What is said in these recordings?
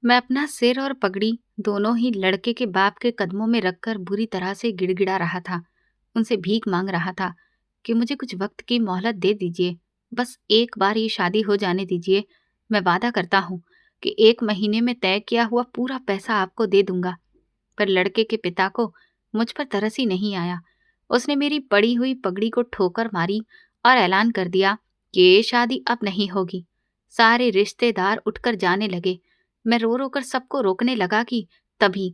मैं अपना सिर और पगड़ी दोनों ही लड़के के बाप के कदमों में रखकर बुरी तरह से गिड़गिड़ा रहा था। उनसे भीख मांग रहा था कि मुझे कुछ वक्त की मोहलत दे दीजिए। बस एक बार ये शादी हो जाने दीजिए। मैं वादा करता हूँ कि 1 महीने में तय किया हुआ पूरा पैसा आपको दे दूंगा। पर लड़के के पिता को मुझ पर तरस ही नहीं आया। उसने मेरी पड़ी हुई पगड़ी को ठोकर मारी और ऐलान कर दिया कि ये शादी अब नहीं होगी। सारे रिश्तेदार उठकर जाने लगे। मैं रो रो कर सबको रोकने लगा कि तभी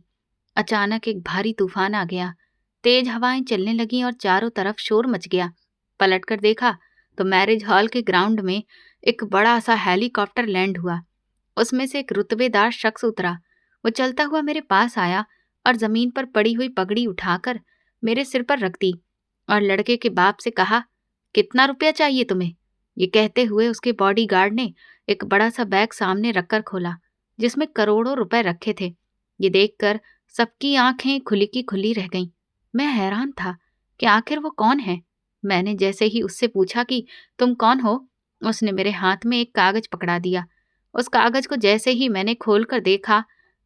अचानक एक भारी तूफान आ गया। तेज हवाएं चलने लगीं और चारों तरफ शोर मच गया। पलटकर देखा तो मैरिज हॉल के ग्राउंड में एक बड़ा सा हेलीकॉप्टर लैंड हुआ। उसमें से एक रुतबेदार शख्स उतरा। वो चलता हुआ मेरे पास आया और जमीन पर पड़ी हुई पगड़ी उठाकर मेरे सिर पर रख दी और लड़के के बाप से कहा, कितना रुपया चाहिए तुम्हें? ये कहते हुए उसके बॉडीगार्ड ने एक बड़ा सा बैग सामने रखकर खोला, जिसमें करोड़ों रुपए रखे थे। ये देखकर सबकी आंखें खुली की खुली रह गईं। मैं हैरान था कि आखिर वो कौन है। मैंने जैसे ही उससे पूछा कि तुम कौन हो, उसने मेरे हाथ में एक कागज पकड़ा दिया। उस कागज को जैसे ही मैंने खोलकर देखा,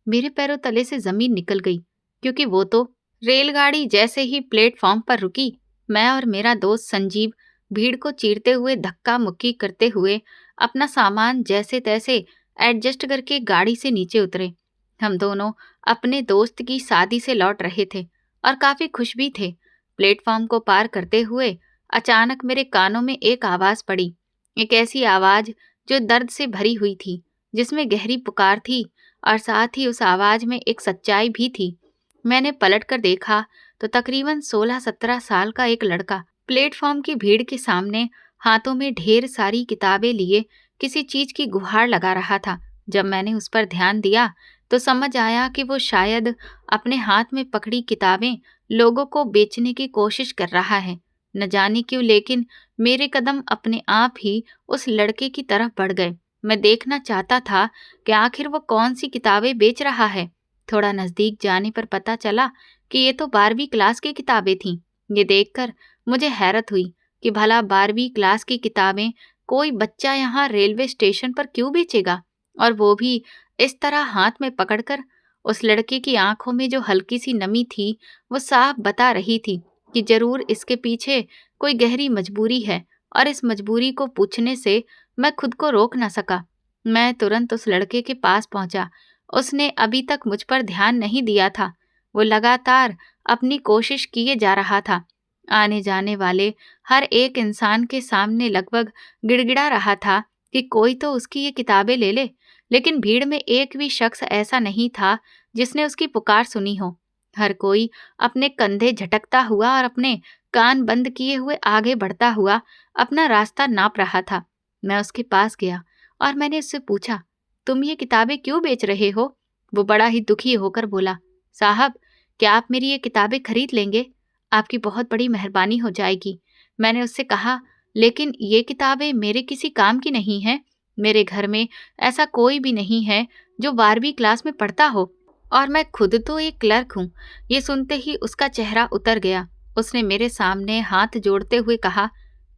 मेरे पैरों तले से जमीन निकल गई, क्योंकि वो तो रेलगाड़ी जैसे ही प्लेटफॉर्म पर रुकी, मैं और मेरा दोस्त संजीव भीड़ को चीरते हुए धक्का मुक्की करते हुए अपना सामान जैसे तैसे एडजस्ट करके गाड़ी से नीचे उतरे। हम दोनों अपने दोस्त की शादी से लौट रहे थे और काफी खुश भी थे। प्लेटफॉर्म को पार करते हुए अचानक मेरे कानों में एक आवाज पड़ी, एक ऐसी आवाज जो दर्द से भरी हुई थी, जिसमें गहरी पुकार थी और साथ ही उस आवाज में एक सच्चाई भी थी। मैंने पलटकर देखा तो तकरीबन 16-17 साल का एक लड़का प्लेटफॉर्म की भीड़ के सामने हाथों में ढेर सारी किताबें लिए किसी चीज की गुहार लगा रहा था। जब मैंने उस पर ध्यान दिया तो समझ आया कि वो शायद अपने हाथ में पकड़ी किताबें लोगों को बेचने की कोशिश कर रहा है। न जाने क्यों, लेकिन मेरे कदम अपने आप ही उस लड़के की तरफ बढ़ गए। मैं देखना चाहता था कि आखिर वो कौन सी किताबें बेच रहा है। थोड़ा नजदीक जाने पर पता चला कि ये तो 12वीं क्लास की किताबें थीं। ये देखकर मुझे हैरत हुई कि भला 12वीं क्लास की किताबें कोई बच्चा यहाँ रेलवे स्टेशन पर क्यों बेचेगा, और वो भी इस तरह हाथ में पकड़कर। उस लड़के की आंखों में जो हल्की सी नमी थी, वो साफ बता रही थी कि जरूर इसके पीछे कोई गहरी मजबूरी है, और इस मजबूरी को पूछने से मैं खुद को रोक न सका। मैं तुरंत उस लड़के के पास पहुंचा। उसने अभी तक मुझ पर ध्यान नहीं दिया था। वो लगातार अपनी कोशिश किए जा रहा था। आने जाने वाले हर एक इंसान के सामने लगभग गिड़गिड़ा रहा था कि कोई तो उसकी ये किताबें ले ले, लेकिन भीड़ में एक भी शख्स ऐसा नहीं था जिसने उसकी पुकार सुनी हो। हर कोई अपने कंधे झटकता हुआ और अपने कान बंद किए हुए आगे बढ़ता हुआ अपना रास्ता नाप रहा था। मैं उसके पास गया और मैंने उससे पूछा, तुम ये किताबें क्यों बेच रहे हो? वो बड़ा ही दुखी होकर बोला, साहब, क्या आप मेरी ये किताबें खरीद लेंगे? आपकी बहुत बड़ी मेहरबानी हो जाएगी। मैंने उससे कहा, लेकिन ये किताबें मेरे किसी काम की नहीं हैं। मेरे घर में ऐसा कोई भी नहीं है जो 12वीं क्लास में पढ़ता हो, और मैं खुद तो एक क्लर्क हूँ। ये सुनते ही उसका चेहरा उतर गया। उसने मेरे सामने हाथ जोड़ते हुए कहा,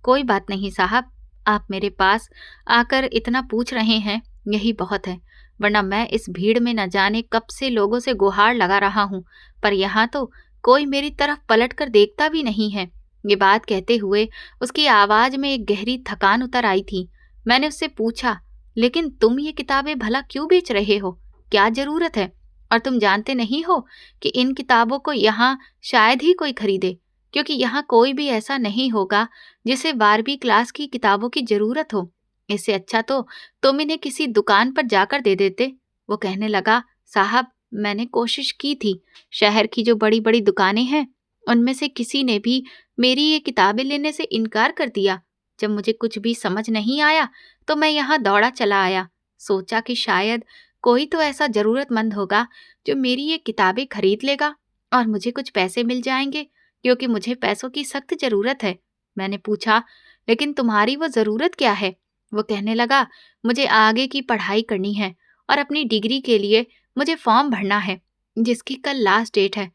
कोई बात नहीं साहब, आप मेरे पास आकर इतना पूछ रहे हैं, यही बहुत है। वरना मैं इस भीड़ में न जाने कब से लोगों से गुहार लगा रहा हूँ, पर यहाँ तो कोई मेरी तरफ पलट कर देखता भी नहीं है। ये बात कहते हुए उसकी आवाज में एक गहरी थकान उतर आई थी। मैंने उससे पूछा, लेकिन तुम ये किताबें भला क्यों बेच रहे हो? क्या जरूरत है? और तुम जानते नहीं हो कि इन किताबों को यहाँ शायद ही कोई खरीदे, क्योंकि यहाँ कोई भी ऐसा नहीं होगा जिसे 12वीं क्लास की किताबों की जरूरत हो। इससे अच्छा तो तुम इन्हें किसी दुकान पर जाकर दे देते। वो कहने लगा, साहब, मैंने कोशिश की थी। शहर की जो बड़ी बड़ी दुकानें हैं, उनमें से किसी ने भी मेरी ये किताबें लेने से इनकार कर दिया। जब मुझे कुछ भी समझ नहीं आया तो मैं यहाँ दौड़ा चला आया। सोचा कि शायद कोई तो ऐसा जरूरतमंद होगा जो मेरी ये किताबें खरीद लेगा और मुझे कुछ पैसे मिल जाएंगे, क्योंकि मुझे पैसों की सख्त जरूरत है। मैंने पूछा, लेकिन तुम्हारी वो जरूरत क्या है? वो कहने लगा, मुझे आगे की पढ़ाई करनी है और अपनी डिग्री के लिए मुझे फॉर्म भरना है, जिसकी कल लास्ट डेट है,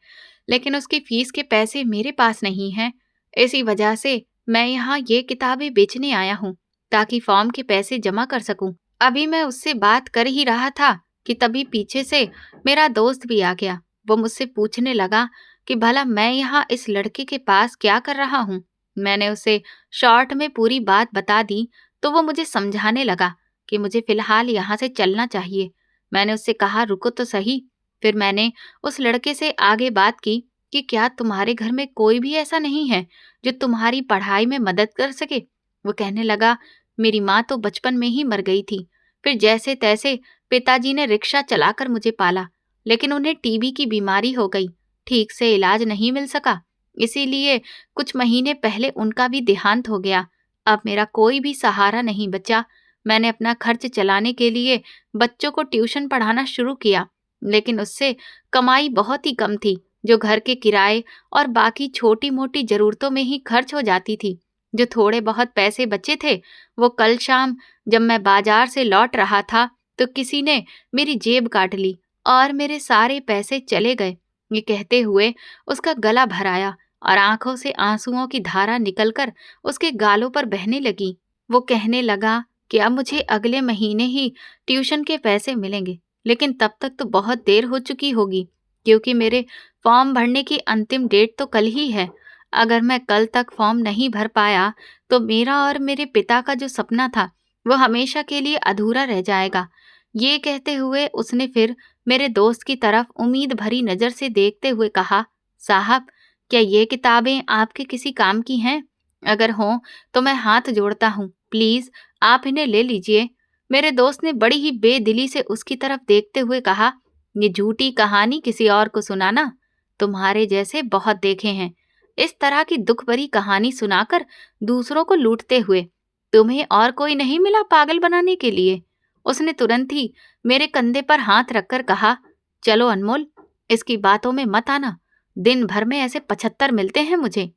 लेकिन उसकी फीस के पैसे मेरे पास नहीं हैं। इसी वजह से मैं यहाँ ये किताबें बेचने आया हूँ, ताकि फॉर्म के पैसे जमा कर सकूं। अभी मैं उससे बात कर ही रहा था कि तभी पीछे से मेरा दोस्त भी आ गया। वो मुझसे पूछने लगा कि भला मैं यहाँ इस लड़के के पास क्या कर रहा हूँ। मैंने उसे शॉर्ट में पूरी बात बता दी तो वो मुझे समझाने लगा कि मुझे फिलहाल यहाँ से चलना चाहिए। मैंने उससे कहा रुको तो सही। फिर मैंने उस लड़के से आगे बात की कि क्या तुम्हारे घर में कोई भी ऐसा नहीं है जो तुम्हारी पढ़ाई में मदद कर सके। वो कहने लगा मेरी माँ तो बचपन में ही मर गई थी। फिर जैसे तैसे पिताजी ने रिक्शा चलाकर मुझे पाला, लेकिन उन्हें टीबी की बीमारी हो गई, ठीक से इलाज नहीं मिल सका, इसीलिए कुछ महीने पहले उनका भी देहांत हो गया। अब मेरा कोई भी सहारा नहीं बचा। मैंने अपना खर्च चलाने के लिए बच्चों को ट्यूशन पढ़ाना शुरू किया, लेकिन उससे कमाई बहुत ही कम थी, जो घर के किराए और बाकी छोटी मोटी जरूरतों में ही खर्च हो जाती थी। जो थोड़े बहुत पैसे बचे थे, वो कल शाम जब मैं बाजार से लौट रहा था तो किसी ने मेरी जेब काट ली और मेरे सारे पैसे चले गए। ये कहते हुए उसका गला भर आया और आंखों से आंसुओं की धारा निकलकर उसके गालों पर बहने लगी। वो कहने लगा कि अब मुझे अगले महीने ही ट्यूशन के पैसे मिलेंगे, लेकिन तब तक तो बहुत देर हो चुकी होगी, क्योंकि मेरे फॉर्म भरने की अंतिम डेट तो कल ही है। अगर मैं कल तक फॉर्म नहीं भर पाया तो मेरा और मेरे पिता का जो सपना था वो हमेशा के लिए अधूरा रह जाएगा। ये कहते हुए उसने फिर मेरे दोस्त की तरफ उम्मीद भरी नजर से देखते हुए कहा, साहब, क्या ये किताबें आपके किसी काम की हैं? अगर हों तो मैं हाथ जोड़ता हूँ, प्लीज आप इन्हें ले लीजिए। मेरे दोस्त ने बड़ी ही बेदिली से उसकी तरफ देखते हुए कहा, ये झूठी कहानी किसी और को सुनाना, तुम्हारे जैसे बहुत देखे हैं इस तरह की दुख भरी कहानी सुनाकर दूसरों को लूटते हुए। तुम्हें और कोई नहीं मिला पागल बनाने के लिए? उसने तुरंत ही मेरे कंधे पर हाथ रखकर कहा, चलो अनमोल, इसकी बातों में मत आना, दिन भर में ऐसे 75 मिलते हैं मुझे।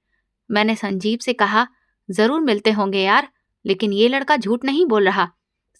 मैंने संजीव से कहा, जरूर मिलते होंगे यार, लेकिन ये लड़का झूठ नहीं बोल रहा।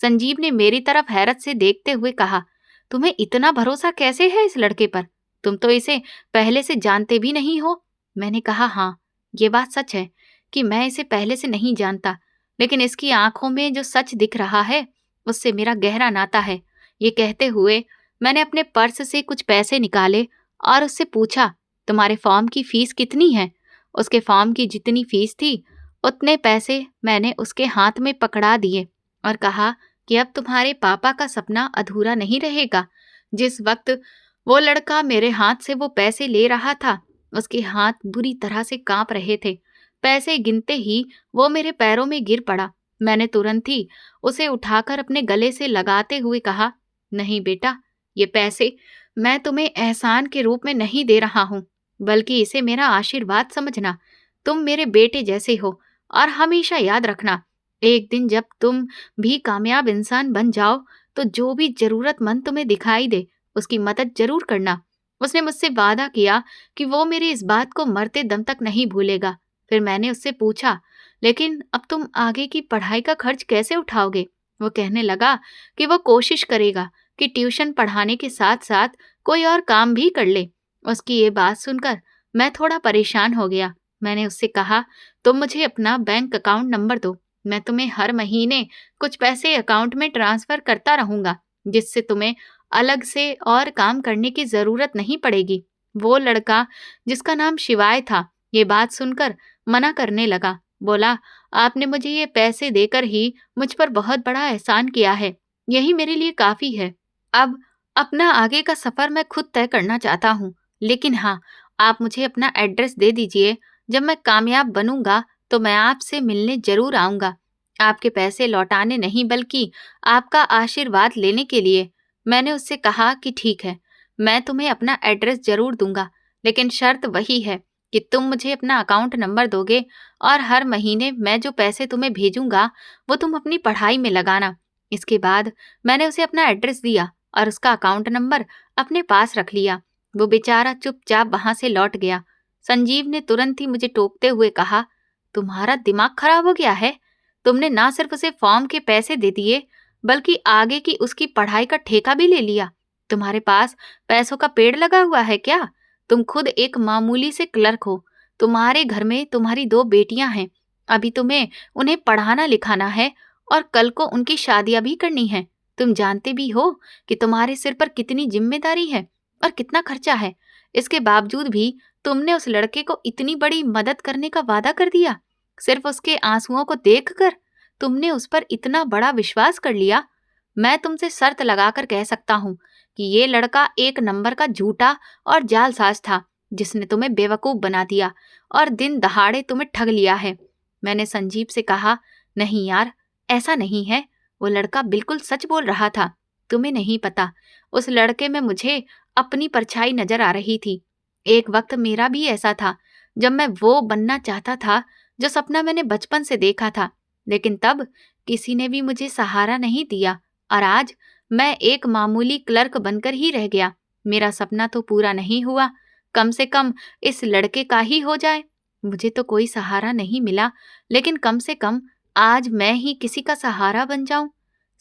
संजीव ने मेरी तरफ हैरत से देखते हुए कहा, तुम्हें इतना भरोसा कैसे है इस लड़के पर? तुम तो इसे पहले से जानते भी नहीं हो। मैंने कहा, हाँ, ये बात सच है कि मैं इसे पहले से नहीं जानता, लेकिन इसकी आंखों में जो सच दिख रहा है उससे मेरा गहरा नाता है। ये कहते हुए मैंने अपने पर्स से कुछ पैसे निकाले और उससे पूछा, तुम्हारे फॉर्म की फीस कितनी है? उसके फॉर्म की जितनी फीस थी उतने पैसे मैंने उसके हाथ में पकड़ा दिए और कहा कि अब तुम्हारे पापा का सपना अधूरा नहीं रहेगा। जिस वक्त वो लड़का मेरे हाथ से वो पैसे ले रहा था, उसके हाथ बुरी तरह से कांप रहे थे। पैसे गिनते ही वो मेरे पैरों में गिर पड़ा। मैंने तुरंत ही उसे उठाकर अपने गले से लगाते हुए कहा, नहीं बेटा, ये पैसे मैं तुम्हें एहसान के रूप में नहीं दे रहा हूँ, बल्कि इसे मेरा आशीर्वाद समझना। तुम मेरे बेटे जैसे हो और हमेशा याद रखना, एक दिन जब तुम भी कामयाब इंसान बन जाओ तो जो भी जरूरतमंद तुम्हें दिखाई दे उसकी मदद जरूर करना। उसने मुझसे वादा किया कि वो मेरी इस बात को मरते दम तक नहीं भूलेगा। फिर मैंने उससे पूछा, लेकिन अब तुम आगे की पढ़ाई का खर्च कैसे उठाओगे? वो कहने लगा कि वो कोशिश करेगा कि ट्यूशन पढ़ाने के साथ साथ कोई और काम भी कर ले। उसकी ये बात सुनकर मैं थोड़ा परेशान हो गया। मैंने उससे कहा, तुम मुझे अपना बैंक अकाउंट नंबर दो, मैं तुम्हें हर महीने कुछ पैसे अकाउंट में ट्रांसफर करता रहूंगा, जिससे तुम्हें अलग से और काम करने की जरूरत नहीं पड़ेगी। वो लड़का, जिसका नाम शिवाय था, ये बात सुनकर मना करने लगा। बोला, आपने मुझे ये पैसे देकर ही मुझ पर बहुत बड़ा एहसान किया है, यही मेरे लिए काफी है। अब अपना आगे का सफर मैं खुद तय करना चाहता हूँ, लेकिन हाँ, आप मुझे अपना एड्रेस दे दीजिए। जब मैं कामयाब बनूंगा तो मैं आपसे मिलने जरूर आऊंगा, आपके पैसे लौटाने नहीं बल्कि आपका आशीर्वाद लेने के लिए। मैंने उससे कहा कि ठीक है, मैं तुम्हें अपना एड्रेस जरूर दूंगा, लेकिन शर्त वही है कि तुम मुझे अपना अकाउंट नंबर दोगे और हर महीने मैं जो पैसे तुम्हें भेजूंगा वो तुम अपनी पढ़ाई में लगाना। इसके बाद मैंने उसे अपना एड्रेस दिया और उसका अकाउंट नंबर अपने पास रख लिया। वो बेचारा चुपचाप वहां से लौट गया। संजीव ने तुरंत ही मुझे टोकते हुए कहा, तुम्हारा दिमाग खराब हो गया है? तुमने ना सिर्फ उसे फॉर्म के पैसे दे दिए बल्कि आगे की उसकी पढ़ाई का ठेका भी ले लिया। तुम्हारे पास पैसों का पेड़ लगा हुआ है क्या? तुम खुद एक मामूली से क्लर्क हो। तुम्हारे घर में तुम्हारी 2 बेटियां हैं। अभी तुम्हें उन्हें पढ़ाना लिखाना है और कल को उनकी शादियां भी करनी है। तुम जानते भी हो कि तुम्हारे सिर पर कितनी जिम्मेदारी है और कितना खर्चा है। इसके बावजूद भी तुमने उस लड़के को इतनी बड़ी मदद करने का वादा कर दिया। सिर्फ उसके आंसुओं को देखकर तुमने उस पर इतना बड़ा विश्वास कर लिया। मैं तुमसे शर्त लगाकर कह सकता हूँ कि ये लड़का एक नंबर का झूठा और जालसाज था, जिसने तुम्हें बेवकूफ बना दिया और दिन दहाड़े तुम्हें ठग लिया है। मैंने संजीव से कहा, नहीं यार, ऐसा नहीं है। वो लड़का बिल्कुल सच बोल रहा था। तुम्हें नहीं पता, उस लड़के में मुझे अपनी परछाई नजर आ रही थी। एक वक्त मेरा भी ऐसा था, जब मैं वो बनना चाहता था जो सपना मैंने बचपन से देखा था। लेकिन तब किसी ने भी मुझे सहारा नहीं दिया और आज मैं एक मामूली क्लर्क बनकर ही रह गया। मेरा सपना तो पूरा नहीं हुआ, कम से कम इस लड़के का ही हो जाए। मुझे तो कोई सहारा नहीं मिला, लेकिन कम से कम आज मैं ही किसी का सहारा बन जाऊं।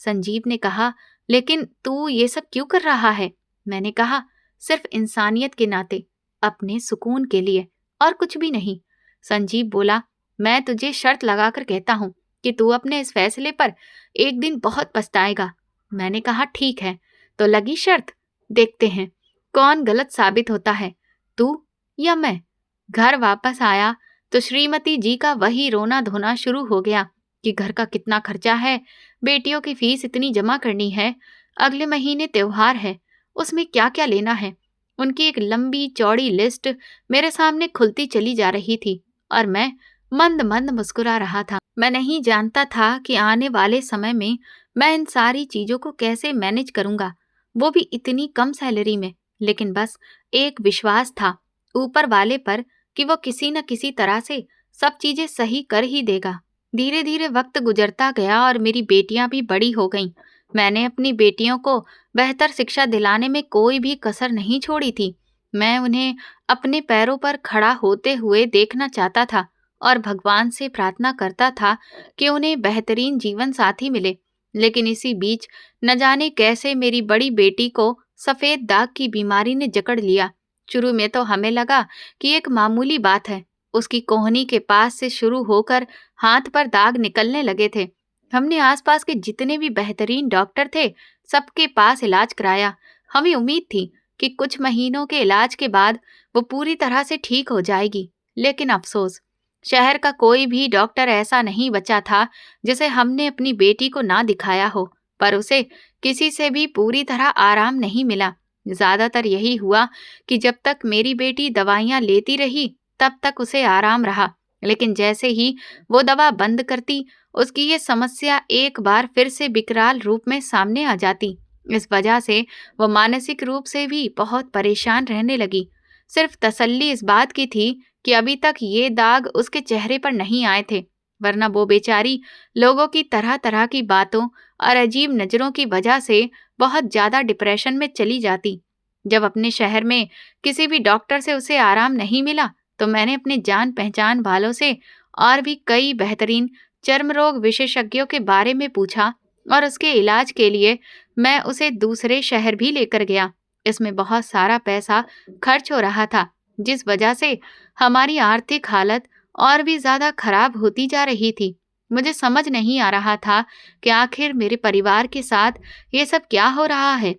संजीव ने कहा, लेकिन तू ये सब क्यों कर रहा है? मैंने कहा, सिर्फ इंसानियत के नाते, अपने सुकून के लिए, और कुछ भी नहीं। संजीव बोला, मैं तुझे शर्त लगाकर कहता हूं कि तू अपने इस फैसले पर एक दिन बहुत पछताएगा। मैंने कहा, ठीक है, तो लगी शर्त। देखते हैं कौन गलत साबित होता है, तू या मैं। घर वापस आया तो श्रीमती जी का वही रोना धोना शुरू हो गया कि घर का कितना खर्चा है, बेटियों की फीस इतनी जमा करनी है, अगले महीने त्योहार है, उसमें क्या क्या लेना है। उनकी एक लंबी चौड़ी लिस्ट मेरे सामने खुलती चली जा रही थी और मैं मंद मंद मुस्कुरा रहा था। मैं नहीं जानता था कि आने वाले समय में मैं इन सारी चीजों को कैसे मैनेज करूंगा, वो भी इतनी कम सैलरी में। लेकिन बस एक विश्वास था ऊपर वाले पर कि वो किसी न किसी तरह से सब चीजें सही कर ही देगा। धीरे धीरे वक्त गुजरता गया और मेरी बेटियां भी बड़ी हो गईं। मैंने अपनी बेटियों को बेहतर शिक्षा दिलाने में कोई भी कसर नहीं छोड़ी थी। मैं उन्हें अपने पैरों पर खड़ा होते हुए देखना चाहता था और भगवान से प्रार्थना करता था कि उन्हें बेहतरीन जीवन साथी मिले। लेकिन इसी बीच न जाने कैसे मेरी बड़ी बेटी को सफेद दाग की बीमारी ने जकड़ लिया। शुरू में तो हमें लगा कि एक मामूली बात है। उसकी कोहनी के पास से शुरू होकर हाथ पर दाग निकलने लगे थे। हमने आसपास के जितने भी बेहतरीन डॉक्टर थे, सबके पास इलाज कराया। हमें उम्मीद थी कि कुछ महीनों के इलाज के बाद वो पूरी तरह से ठीक हो जाएगी। लेकिन अफसोस, शहर का कोई भी डॉक्टर ऐसा नहीं बचा था जिसे हमने अपनी बेटी को ना दिखाया हो, पर उसे किसी से भी पूरी तरह आराम नहीं मिला। ज्यादातर यही हुआ कि जब तक मेरी बेटी दवाइयां लेती रही तब तक उसे आराम रहा, लेकिन जैसे ही वो दवा बंद करती, उसकी ये समस्या एक बार फिर से विकराल रूप में सामने आ जाती। इस वजह से वो मानसिक रूप से भी बहुत परेशान रहने लगी। सिर्फ तसल्ली इस बात की थी कि अभी तक ये दाग उसके चेहरे पर नहीं आए थे, वरना वो बेचारी लोगों की तरह तरह की बातों और अजीब नजरों की वजह से बहुत ज्यादा डिप्रेशन में चली जाती। जब अपने शहर में किसी भी डॉक्टर से उसे आराम नहीं मिला, तो मैंने अपने जान पहचान वालों से और भी कई बेहतरीन चर्म रोग विशेषज्ञों के बारे में पूछा और उसके इलाज के लिए मैं उसे दूसरे शहर भी लेकर गया। इसमें बहुत सारा पैसा खर्च हो रहा था, जिस वजह से हमारी आर्थिक हालत और भी ज्यादा खराब होती जा रही थी। मुझे समझ नहीं आ रहा था कि आखिर मेरे परिवार के साथ ये सब क्या हो रहा है।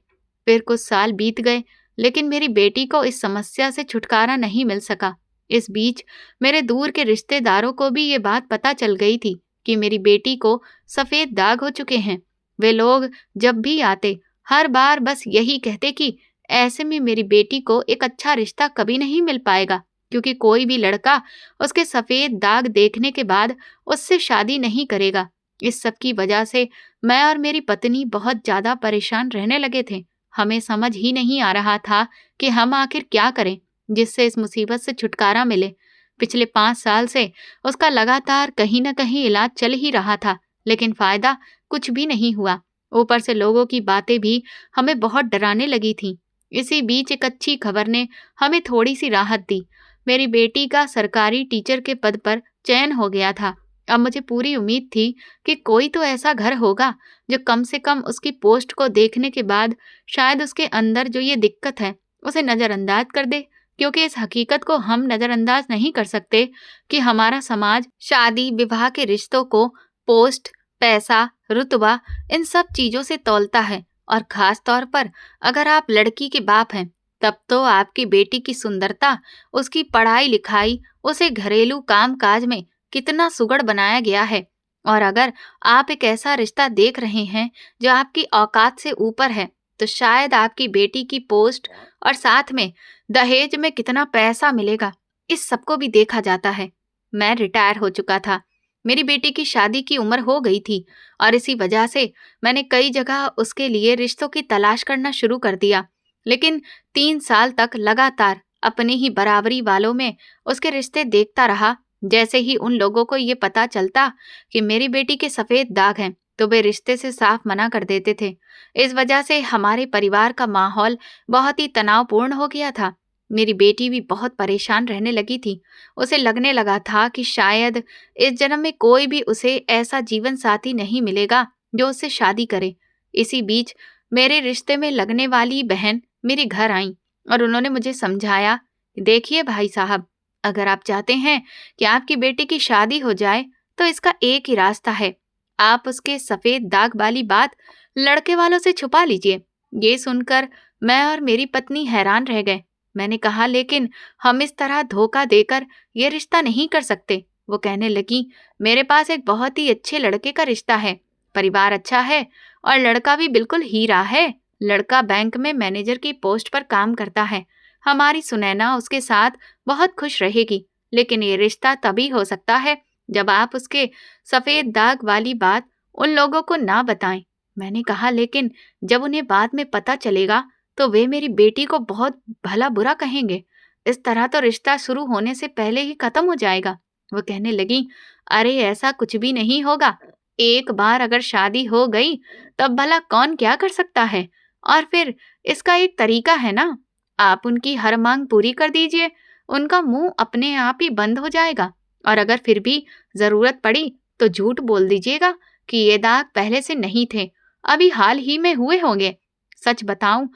फिर कुछ साल बीत गए, लेकिन मेरी बेटी को इस समस्या से छुटकारा नहीं मिल सका। इस बीच मेरे दूर के रिश्तेदारों को भी ये बात पता चल गई थी कि मेरी बेटी को सफेद दाग हो चुके हैं। वे लोग जब भी आते, हर बार बस यही कहते कि ऐसे में मेरी बेटी को एक अच्छा रिश्ता कभी नहीं मिल पाएगा, क्योंकि कोई भी लड़का उसके सफेद दाग देखने के बाद उससे शादी नहीं करेगा। इस सब की वजह से मैं और मेरी पत्नी बहुत ज्यादा परेशान रहने लगे थे। हमें समझ ही नहीं आ रहा था कि हम आखिर क्या करें जिससे इस मुसीबत से छुटकारा मिले। पिछले 5 साल से उसका लगातार कहीं न कहीं इलाज चल ही रहा था, लेकिन फायदा कुछ भी नहीं हुआ। ऊपर से लोगों की बातें भी हमें बहुत डराने लगी थीं। इसी बीच एक अच्छी खबर ने हमें थोड़ी सी राहत दी। मेरी बेटी का सरकारी टीचर के पद पर चयन हो गया था। अब मुझे पूरी उम्मीद थी कि कोई तो ऐसा घर होगा जो कम से कम उसकी पोस्ट को देखने के बाद शायद उसके अंदर जो ये दिक्कत है उसे नजरअंदाज कर दे, क्योंकि इस हकीकत को हम नजरअंदाज नहीं कर सकते कि हमारा समाज शादी विवाह के रिश्तों को पोस्ट, पैसा, रुतबा इन सब चीजों से तौलता है। और खास तौर पर अगर आप लड़की के बाप हैं, तब तो आपकी बेटी की सुंदरता, उसकी पढ़ाई लिखाई, उसे घरेलू काम काज में कितना सुगढ़ बनाया गया है। और अगर आप एक ऐसा रिश्ता देख रहे हैं जो आपकी औकात से ऊपर है, तो शायद आपकी बेटी की पोस्ट और साथ में दहेज में कितना पैसा मिलेगा, इस सबको भी देखा जाता है। मैं रिटायर हो चुका था, मेरी बेटी की शादी की उम्र हो गई थी, और इसी वजह से मैंने कई जगह उसके लिए रिश्तों की तलाश करना शुरू कर दिया। लेकिन 3 साल तक लगातार अपने ही बराबरी वालों में उसके रिश्ते देखता रहा। जैसे ही उन लोगों को ये पता चलता कि मेरी बेटी के सफेद दाग हैं, तो वे रिश्ते से साफ मना कर देते थे। इस वजह से हमारे परिवार का माहौल बहुत ही तनावपूर्ण हो गया था। मेरी बेटी भी बहुत परेशान रहने लगी थी। उसे लगने लगा था कि शायद इस जन्म में कोई भी उसे ऐसा जीवन साथी नहीं मिलेगा जो उससे शादी करे। इसी बीच मेरे रिश्ते में लगने वाली बहन मेरे घर आई और उन्होंने मुझे समझाया, देखिए भाई साहब, अगर आप चाहते हैं कि आपकी बेटी की शादी हो जाए, तो इसका एक ही रास्ता है, आप उसके सफेद दाग वाली बात लड़के वालों से छुपा लीजिए। ये सुनकर मैं और मेरी पत्नी हैरान रह गए। मैंने कहा, लेकिन हम इस तरह धोखा देकर ये रिश्ता नहीं कर सकते। वो कहने लगी, मेरे पास एक बहुत ही अच्छे लड़के का रिश्ता है, परिवार अच्छा है और लड़का भी बिल्कुल हीरा है। लड़का बैंक में मैनेजर की पोस्ट पर काम करता है। हमारी सुनैना उसके साथ बहुत खुश रहेगी, लेकिन ये रिश्ता तभी हो सकता है जब आप उसके सफेद दाग वाली बात उन लोगों को ना बताएं। मैंने कहा, लेकिन जब उन्हें बाद में पता चलेगा तो वे मेरी बेटी को बहुत भला बुरा कहेंगे। इस तरह तो रिश्ता शुरू होने से पहले ही खत्म हो जाएगा। वो कहने लगी, अरे ऐसा कुछ भी नहीं होगा। एक बार अगर शादी हो गई, तब भला कौन क्या कर सकता है। और फिर इसका एक तरीका है ना, आप उनकी हर मांग पूरी कर दीजिए, उनका मुंह अपने आप ही बंद हो जाएगा। और अगर फिर भी जरूरत पड़ी तो झूठ बोल दीजिएगा कि ये दाग पहले से नहीं थे, अभी हाल ही में हुए होंगे। सच बताऊं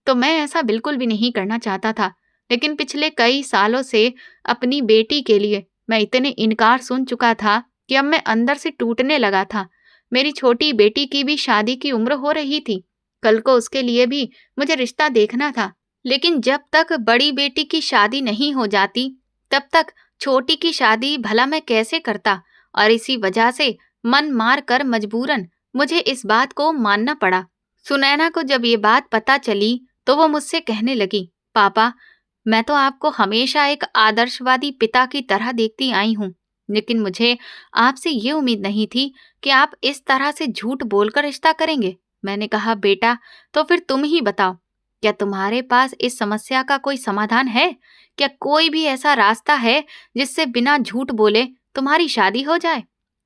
तो मैं ऐसा बिल्कुल भी नहीं करना चाहता था, लेकिन पिछले कई सालों से अपनी बेटी के लिए मैं इतने इनकार सुन चुका था कि अब मैं अंदर से टूटने लगा था। मेरी छोटी बेटी की भी शादी की उम्र हो रही थी। कल को उसके लिए भी मुझे रिश्ता देखना था, लेकिन जब तक बड़ी बेटी की शादी नहीं हो जाती, तब तक छोटी की शादी भला मैं कैसे करता। और इसी वजह से मन मार कर मजबूरन मुझे इस बात को मानना पड़ा। सुनैना को जब ये बात पता चली तो वो मुझसे कहने लगी, पापा, मैं तो आपको हमेशा एक आदर्शवादी पिता की तरह देखती आई हूँ, लेकिन मुझे आपसे ये उम्मीद नहीं थी कि आप इस तरह से झूठ बोलकर रिश्ता करेंगे। मैंने कहा, बेटा, तो फिर तुम ही बताओ, क्या तुम्हारे पास इस समस्या का कोई समाधान है? क्या कोई भी ऐसा रास्ता है जिससे बिना झूठ बोले तुम्हारी शादी हो जाए?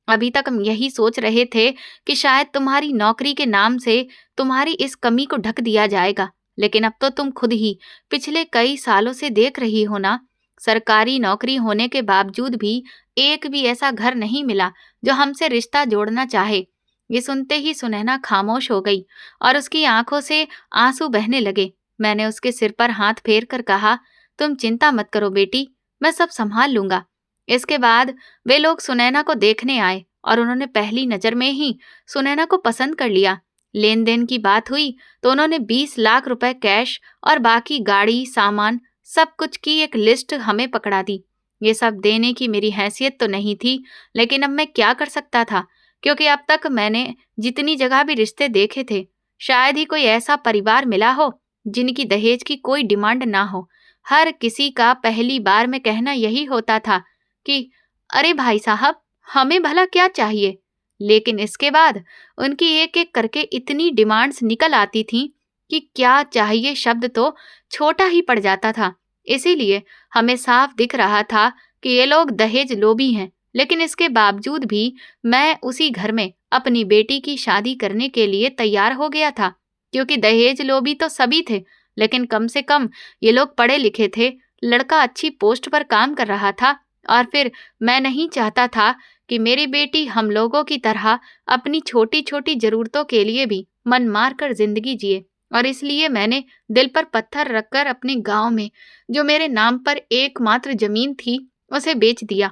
अभी तक हम यही सोच रहे थे कि शायद तुम्हारी नौकरी के नाम से तुम्हारी इस कमी को ढक दिया जाएगा, लेकिन अब तो तुम खुद ही पिछले कई सालों से देख रही हो ना, सरकारी नौकरी होने के बावजूद भी एक भी ऐसा घर नहीं मिला जो हमसे रिश्ता जोड़ना चाहे। ये सुनते ही सुनैना खामोश हो गई और उसकी आंखों से आंसू बहने लगे। मैंने उसके सिर पर हाथ फेर कर कहा, तुम चिंता मत करो बेटी, मैं सब संभाल लूंगा। इसके बाद वे लोग सुनैना को देखने आए और उन्होंने पहली नजर में ही सुनैना को पसंद कर लिया। लेन देन की बात हुई तो उन्होंने 20 लाख रुपए कैश और बाकी गाड़ी, सामान, सब कुछ की एक लिस्ट हमें पकड़ा दी। ये सब देने की मेरी हैसियत तो नहीं थी, लेकिन अब मैं क्या कर सकता था, क्योंकि अब तक मैंने जितनी जगह भी रिश्ते देखे थे, शायद ही कोई ऐसा परिवार मिला हो जिनकी दहेज की कोई डिमांड ना हो। हर किसी का पहली बार में कहना यही होता था कि अरे भाई साहब, हमें भला क्या चाहिए। लेकिन इसके बाद उनकी एक एक करके इतनी डिमांड्स निकल आती थीं कि क्या चाहिए शब्द तो छोटा ही पड़ जाता था। इसीलिए हमें साफ दिख रहा था कि ये लोग दहेज लोभी हैं, लेकिन इसके बावजूद भी मैं उसी घर में अपनी बेटी की शादी करने के लिए तैयार हो गया था, क्योंकि दहेज लोभी तो सभी थे, लेकिन कम से कम ये लोग पढ़े लिखे थे, लड़का अच्छी पोस्ट पर काम कर रहा था। और फिर मैं नहीं चाहता था कि मेरी बेटी हम लोगों की तरह अपनी छोटी छोटी जरूरतों के लिए भी मन मार कर जिंदगी जिए। और इसलिए मैंने दिल पर पत्थर रखकर अपने गांव में जो मेरे नाम पर एकमात्र जमीन थी, उसे बेच दिया।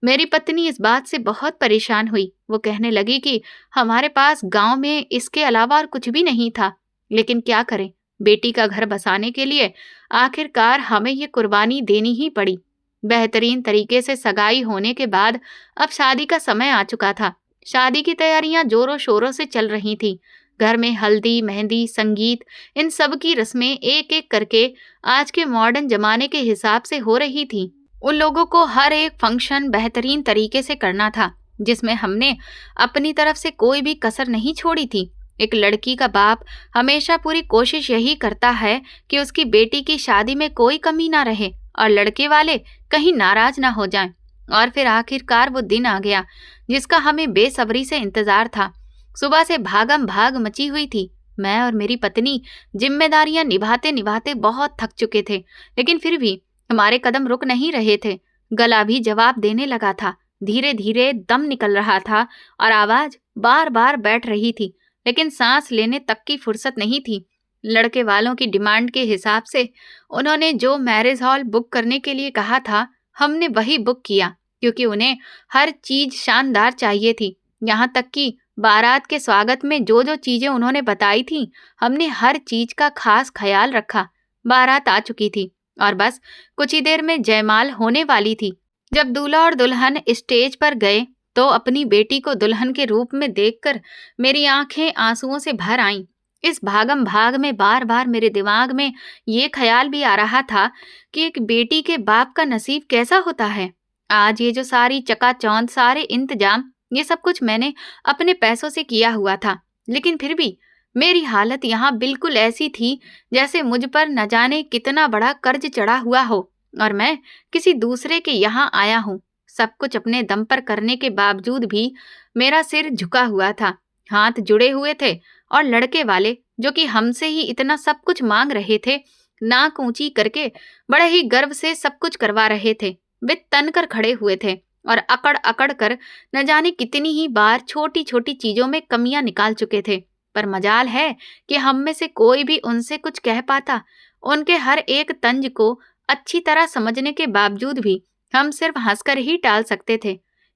मेरी पत्नी इस बात से बहुत परेशान हुई। वो कहने लगी कि हमारे पास गांव में इसके अलावा और कुछ भी नहीं था, लेकिन क्या करें, बेटी का घर बसाने के लिए आखिरकार हमें ये कुर्बानी देनी ही पड़ी। बेहतरीन तरीके से सगाई होने के बाद अब शादी का समय आ चुका था। शादी की तैयारियां जोरों शोरों से चल रही थी। घर में हल्दी, मेहंदी, संगीत, इन सब की रस्में एक एक करके आज के मॉडर्न जमाने के हिसाब से हो रही थी। उन लोगों को हर एक फंक्शन बेहतरीन तरीके से करना था, जिसमें हमने अपनी तरफ से कोई भी कसर नहीं छोड़ी थी। एक लड़की का बाप हमेशा पूरी कोशिश यही करता है कि उसकी बेटी की शादी में कोई कमी ना रहे और लड़के वाले कहीं नाराज ना हो जाएं। और फिर आखिरकार वो दिन आ गया जिसका हमें बेसब्री से इंतजार था। सुबह से भागम भाग मची हुई थी। मैं और मेरी पत्नी जिम्मेदारियां निभाते निभाते बहुत थक चुके थे, लेकिन फिर भी हमारे कदम रुक नहीं रहे थे। गला भी जवाब देने लगा था। धीरे धीरे दम निकल रहा था और आवाज बार बार बैठ रही थी, लेकिन सांस लेने तक की फुर्सत नहीं थी। लड़के वालों की डिमांड के हिसाब से उन्होंने जो मैरिज हॉल बुक करने के लिए कहा था, हमने वही बुक किया, क्योंकि उन्हें हर चीज शानदार चाहिए थी। यहाँ तक कि बारात के स्वागत में जो जो चीजें उन्होंने बताई थी, हमने हर चीज का खास ख्याल रखा। बारात आ चुकी थी और बस कुछ ही देर में जयमाल होने वाली थी। जब दूल्हा और दुल्हन स्टेज पर गए तो अपनी बेटी को दुल्हन के रूप में देखकर मेरी आंखें आंसुओं से भर आईं। इस भागम भाग में बार बार मेरे दिमाग में ये ख्याल भी आ रहा था कि एक बेटी के बाप का नसीब कैसा होता है। आज ये जो सारी चकाचौंध, सारे इंतजाम, ये सब कुछ मैंने अपने पैसों से किया हुआ था, लेकिन फिर भी मेरी हालत यहाँ बिल्कुल ऐसी थी जैसे मुझ पर न जाने कितना बड़ा कर्ज चढ़ा हुआ हो और मैं किसी दूसरे के यहाँ आया हूँ। सब कुछ अपने दम पर करने के बावजूद भी मेरा सिर झुका हुआ था, हाथ जुड़े हुए थे और लड़के वाले, जो कि हमसे ही इतना सब कुछ मांग रहे थे, नाक ऊंची करके बड़े ही गर्व से सब कुछ करवा रहे थे। वे तन कर खड़े हुए थे और अकड़ अकड़ कर न जाने कितनी ही बार छोटी छोटी चीजों में कमियां निकाल चुके थे। पर मजाल है कि हम में से कोई भी उनसे कुछ कह पाता। उनके हर एक तंज को अच्छी तरह समझने के बावजूद भी हम सिर्फ हंसकर ही टाल सकते थे।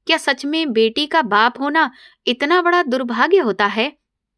क्या सच में बेटी का बाप होना इतना बड़ा दुर्भाग्य होता है?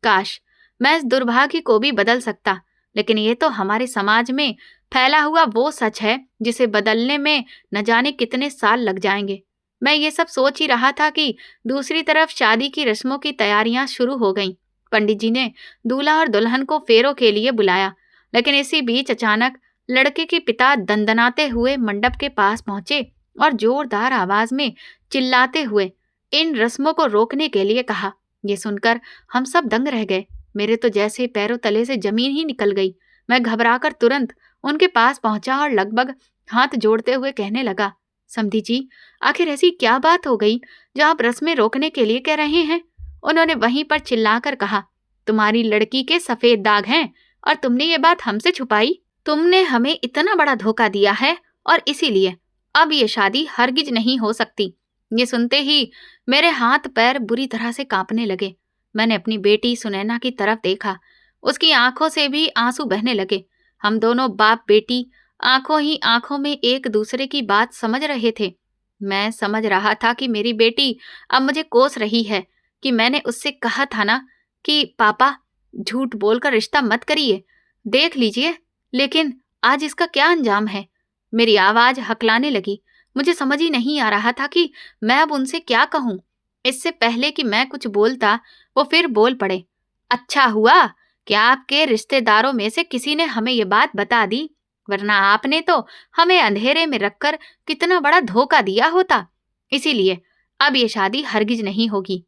काश मैं इस दुर्भाग्य को भी बदल सकता, लेकिन ये तो हमारे समाज में फैला हुआ वो सच है जिसे बदलने में न जाने कितने साल लग जाएंगे। मैं ये सब सोच ही रहा था कि दूसरी तरफ शादी की रस्मों की तैयारियां शुरू हो गईं। पंडित जी ने दूल्हा और दुल्हन को फेरों के लिए बुलाया, लेकिन इसी बीच अचानक लड़के के पिता दंदनाते हुए मंडप के पास पहुंचे और जोरदार आवाज में चिल्लाते हुए इन रस्मों को रोकने के लिए कहा। ये सुनकर हम सब दंग रह गए। मेरे तो जैसे पैरों तले से जमीन ही निकल गई। मैं घबराकर तुरंत उनके पास पहुंचा और लगभग हाथ जोड़ते हुए कहने लगा, समधी जी, आखिर ऐसी क्या बात हो गई जो आप रस्में रोकने के लिए कह रहे हैं? उन्होंने वहीं पर चिल्लाकर कहा, तुम्हारी लड़की के सफेद दाग हैं और तुमने ये बात हमसे छुपाई। तुमने हमें इतना बड़ा धोखा दिया है और इसीलिए अब ये शादी हरगिज नहीं हो सकती। ये सुनते ही मेरे हाथ पैर बुरी तरह से कांपने लगे। मैंने अपनी बेटी सुनैना की तरफ देखा। उसकी आंखों से भी आंसू बहने लगे। हम दोनों बाप बेटी आंखों ही आंखों में एक दूसरे की बात समझ रहे थे। मैं समझ रहा था कि मेरी बेटी अब मुझे कोस रही है कि मैंने उससे कहा था ना कि पापा झूठ बोलकर रिश्ता मत करिए, देख लीजिए, लेकिन आज इसका क्या अंजाम है। मेरी आवाज हकलाने लगी। मुझे समझ ही नहीं आ रहा था कि मैं अब उनसे क्या कहूं। इससे पहले कि मैं कुछ बोलता, वो फिर बोल पड़े। अच्छा हुआ कि आपके रिश्तेदारों में से किसी ने हमें ये बात बता दी, वरना आपने तो हमें अंधेरे में रखकर कितना बड़ा धोखा दिया होता। इसीलिए अब ये शादी हरगिज नहीं होगी।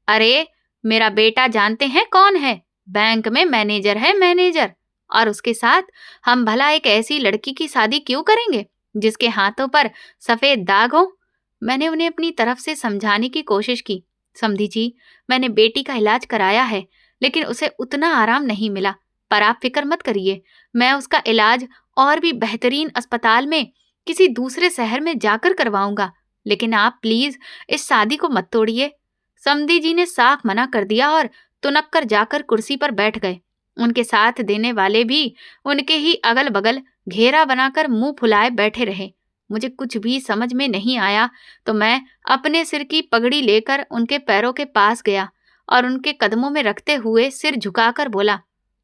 अरे, मेरा बेटा जानते हैं कौन है? बैंक में मैनेजर है, मैनेजर। और उसके साथ हम भला एक ऐसी लड़की की शादी क्यों करेंगे जिसके हाथों पर सफेद दाग हो? मैंने उन्हें अपनी तरफ से समझाने की कोशिश की। समधी जी, मैंने बेटी का इलाज कराया है, लेकिन उसे उतना आराम नहीं मिला। पर आप फिक्र मत करिए, मैं उसका इलाज और भी बेहतरीन अस्पताल में किसी दूसरे शहर में जाकर करवाऊंगा। लेकिन आप प्लीज इस शादी को मत तोड़िए। समधी जी ने साफ मना कर दिया और तुनक कर जाकर कुर्सी पर बैठ गए। उनके साथ देने वाले भी उनके ही अगल बगल घेरा बनाकर मुंह फुलाए बैठे रहे। मुझे कुछ भी समझ में नहीं आया तो मैं अपने सिर की पगड़ी लेकर उनके पैरों के पास गया और उनके कदमों में रखते हुए सिर झुकाकर बोला,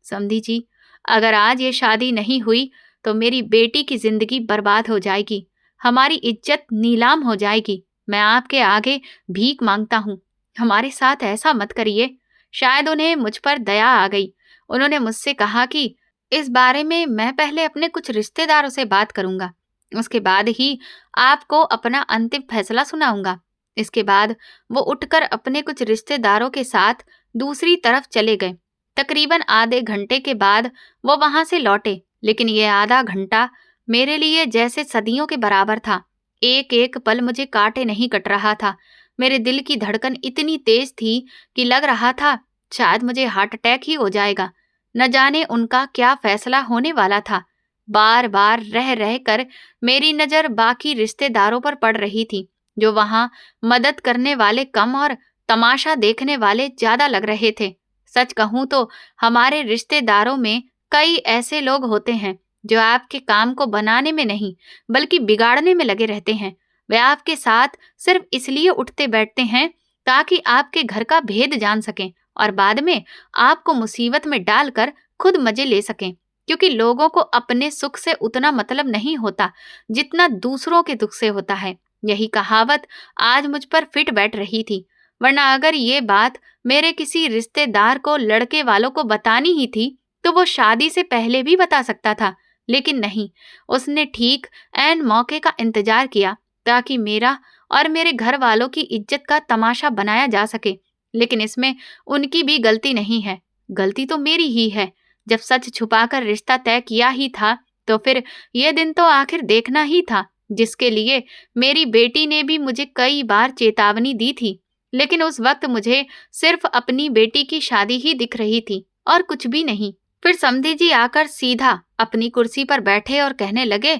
समधी जी, अगर आज ये शादी नहीं हुई तो मेरी बेटी की जिंदगी बर्बाद हो जाएगी, हमारी इज्जत नीलाम हो जाएगी। मैं आपके आगे भीख मांगता हूँ, हमारे साथ ऐसा मत करिए। शायद उन्हें मुझ पर दया आ गई। उन्होंने मुझसे कहा कि इस बारे में मैं पहले अपने कुछ रिश्तेदारों से बात करूंगा, उसके बाद ही आपको अपना अंतिम फैसला सुनाऊंगा। इसके बाद वो उठकर अपने कुछ रिश्तेदारों के साथ दूसरी तरफ चले गए। तकरीबन आधे घंटे के बाद वो वहां से लौटे, लेकिन ये आधा घंटा मेरे लिए जैसे सदियों के बराबर था। एक एक पल मुझे काटे नहीं कट रहा था। मेरे दिल की धड़कन इतनी तेज थी कि लग रहा था शायद मुझे हार्ट अटैक ही हो जाएगा। न जाने उनका क्या फैसला होने वाला था। बार बार रह रह कर मेरी नजर बाकी रिश्तेदारों पर पड़ रही थी, जो वहां मदद करने वाले कम और तमाशा देखने वाले ज्यादा लग रहे थे। सच कहूं तो हमारे रिश्तेदारों में कई ऐसे लोग होते हैं जो आपके काम को बनाने में नहीं बल्कि बिगाड़ने में लगे रहते हैं। वे आपके साथ सिर्फ इसलिए उठते बैठते हैं ताकि आपके घर का भेद जान सकें और बाद में आपको मुसीबत में डालकर खुद मजे ले सकें, क्योंकि लोगों को अपने सुख से उतना मतलब नहीं होता जितना दूसरों के दुख से होता है। यही कहावत आज मुझ पर फिट बैठ रही थी। वरना अगर ये बात मेरे किसी रिश्तेदार को लड़के वालों को बतानी ही थी तो वो शादी से पहले भी बता सकता था, लेकिन नहीं, उसने ठीक ऐन मौके का इंतजार किया ताकि मेरा और मेरे घर वालों की इज्जत का तमाशा बनाया जा सके। लेकिन इसमें उनकी भी गलती नहीं है, गलती तो मेरी ही है। जब सच छुपाकर रिश्ता तय किया ही था तो फिर यह दिन तो आखिर देखना ही था, जिसके लिए मेरी बेटी ने भी मुझे कई बार चेतावनी दी थी। लेकिन उस वक्त मुझे सिर्फ अपनी बेटी की शादी ही दिख रही थी और कुछ भी नहीं। फिर समधी जी आकर सीधा अपनी कुर्सी पर बैठे और कहने लगे,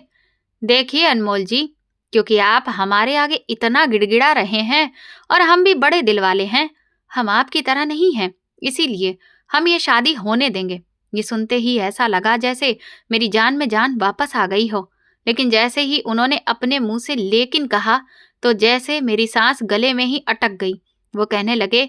देखिए अनमोल जी, क्योंकि आप हमारे आगे इतना गिड़गिड़ा रहे हैं और हम भी बड़े दिल वाले हैं, हम आपकी तरह नहीं हैं, इसीलिए हम ये शादी होने देंगे। ये सुनते ही ऐसा लगा जैसे मेरी जान में जान वापस आ गई हो। लेकिन जैसे ही उन्होंने अपने मुंह से लेकिन कहा तो जैसे मेरी सांस गले में ही अटक गई। वो कहने लगे,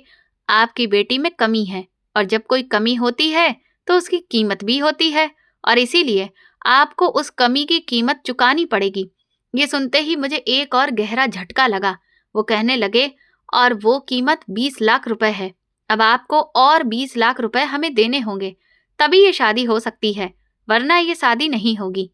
आपकी बेटी में कमी है और जब कोई कमी होती है तो उसकी कीमत भी होती है और इसीलिए आपको उस कमी की कीमत चुकानी पड़ेगी। ये सुनते ही मुझे एक और गहरा झटका लगा। वो कहने लगे, और वो कीमत 20 लाख रुपए है। अब आपको और 20 लाख रुपए हमें देने होंगे, तभी ये शादी हो सकती है, वरना ये शादी नहीं होगी।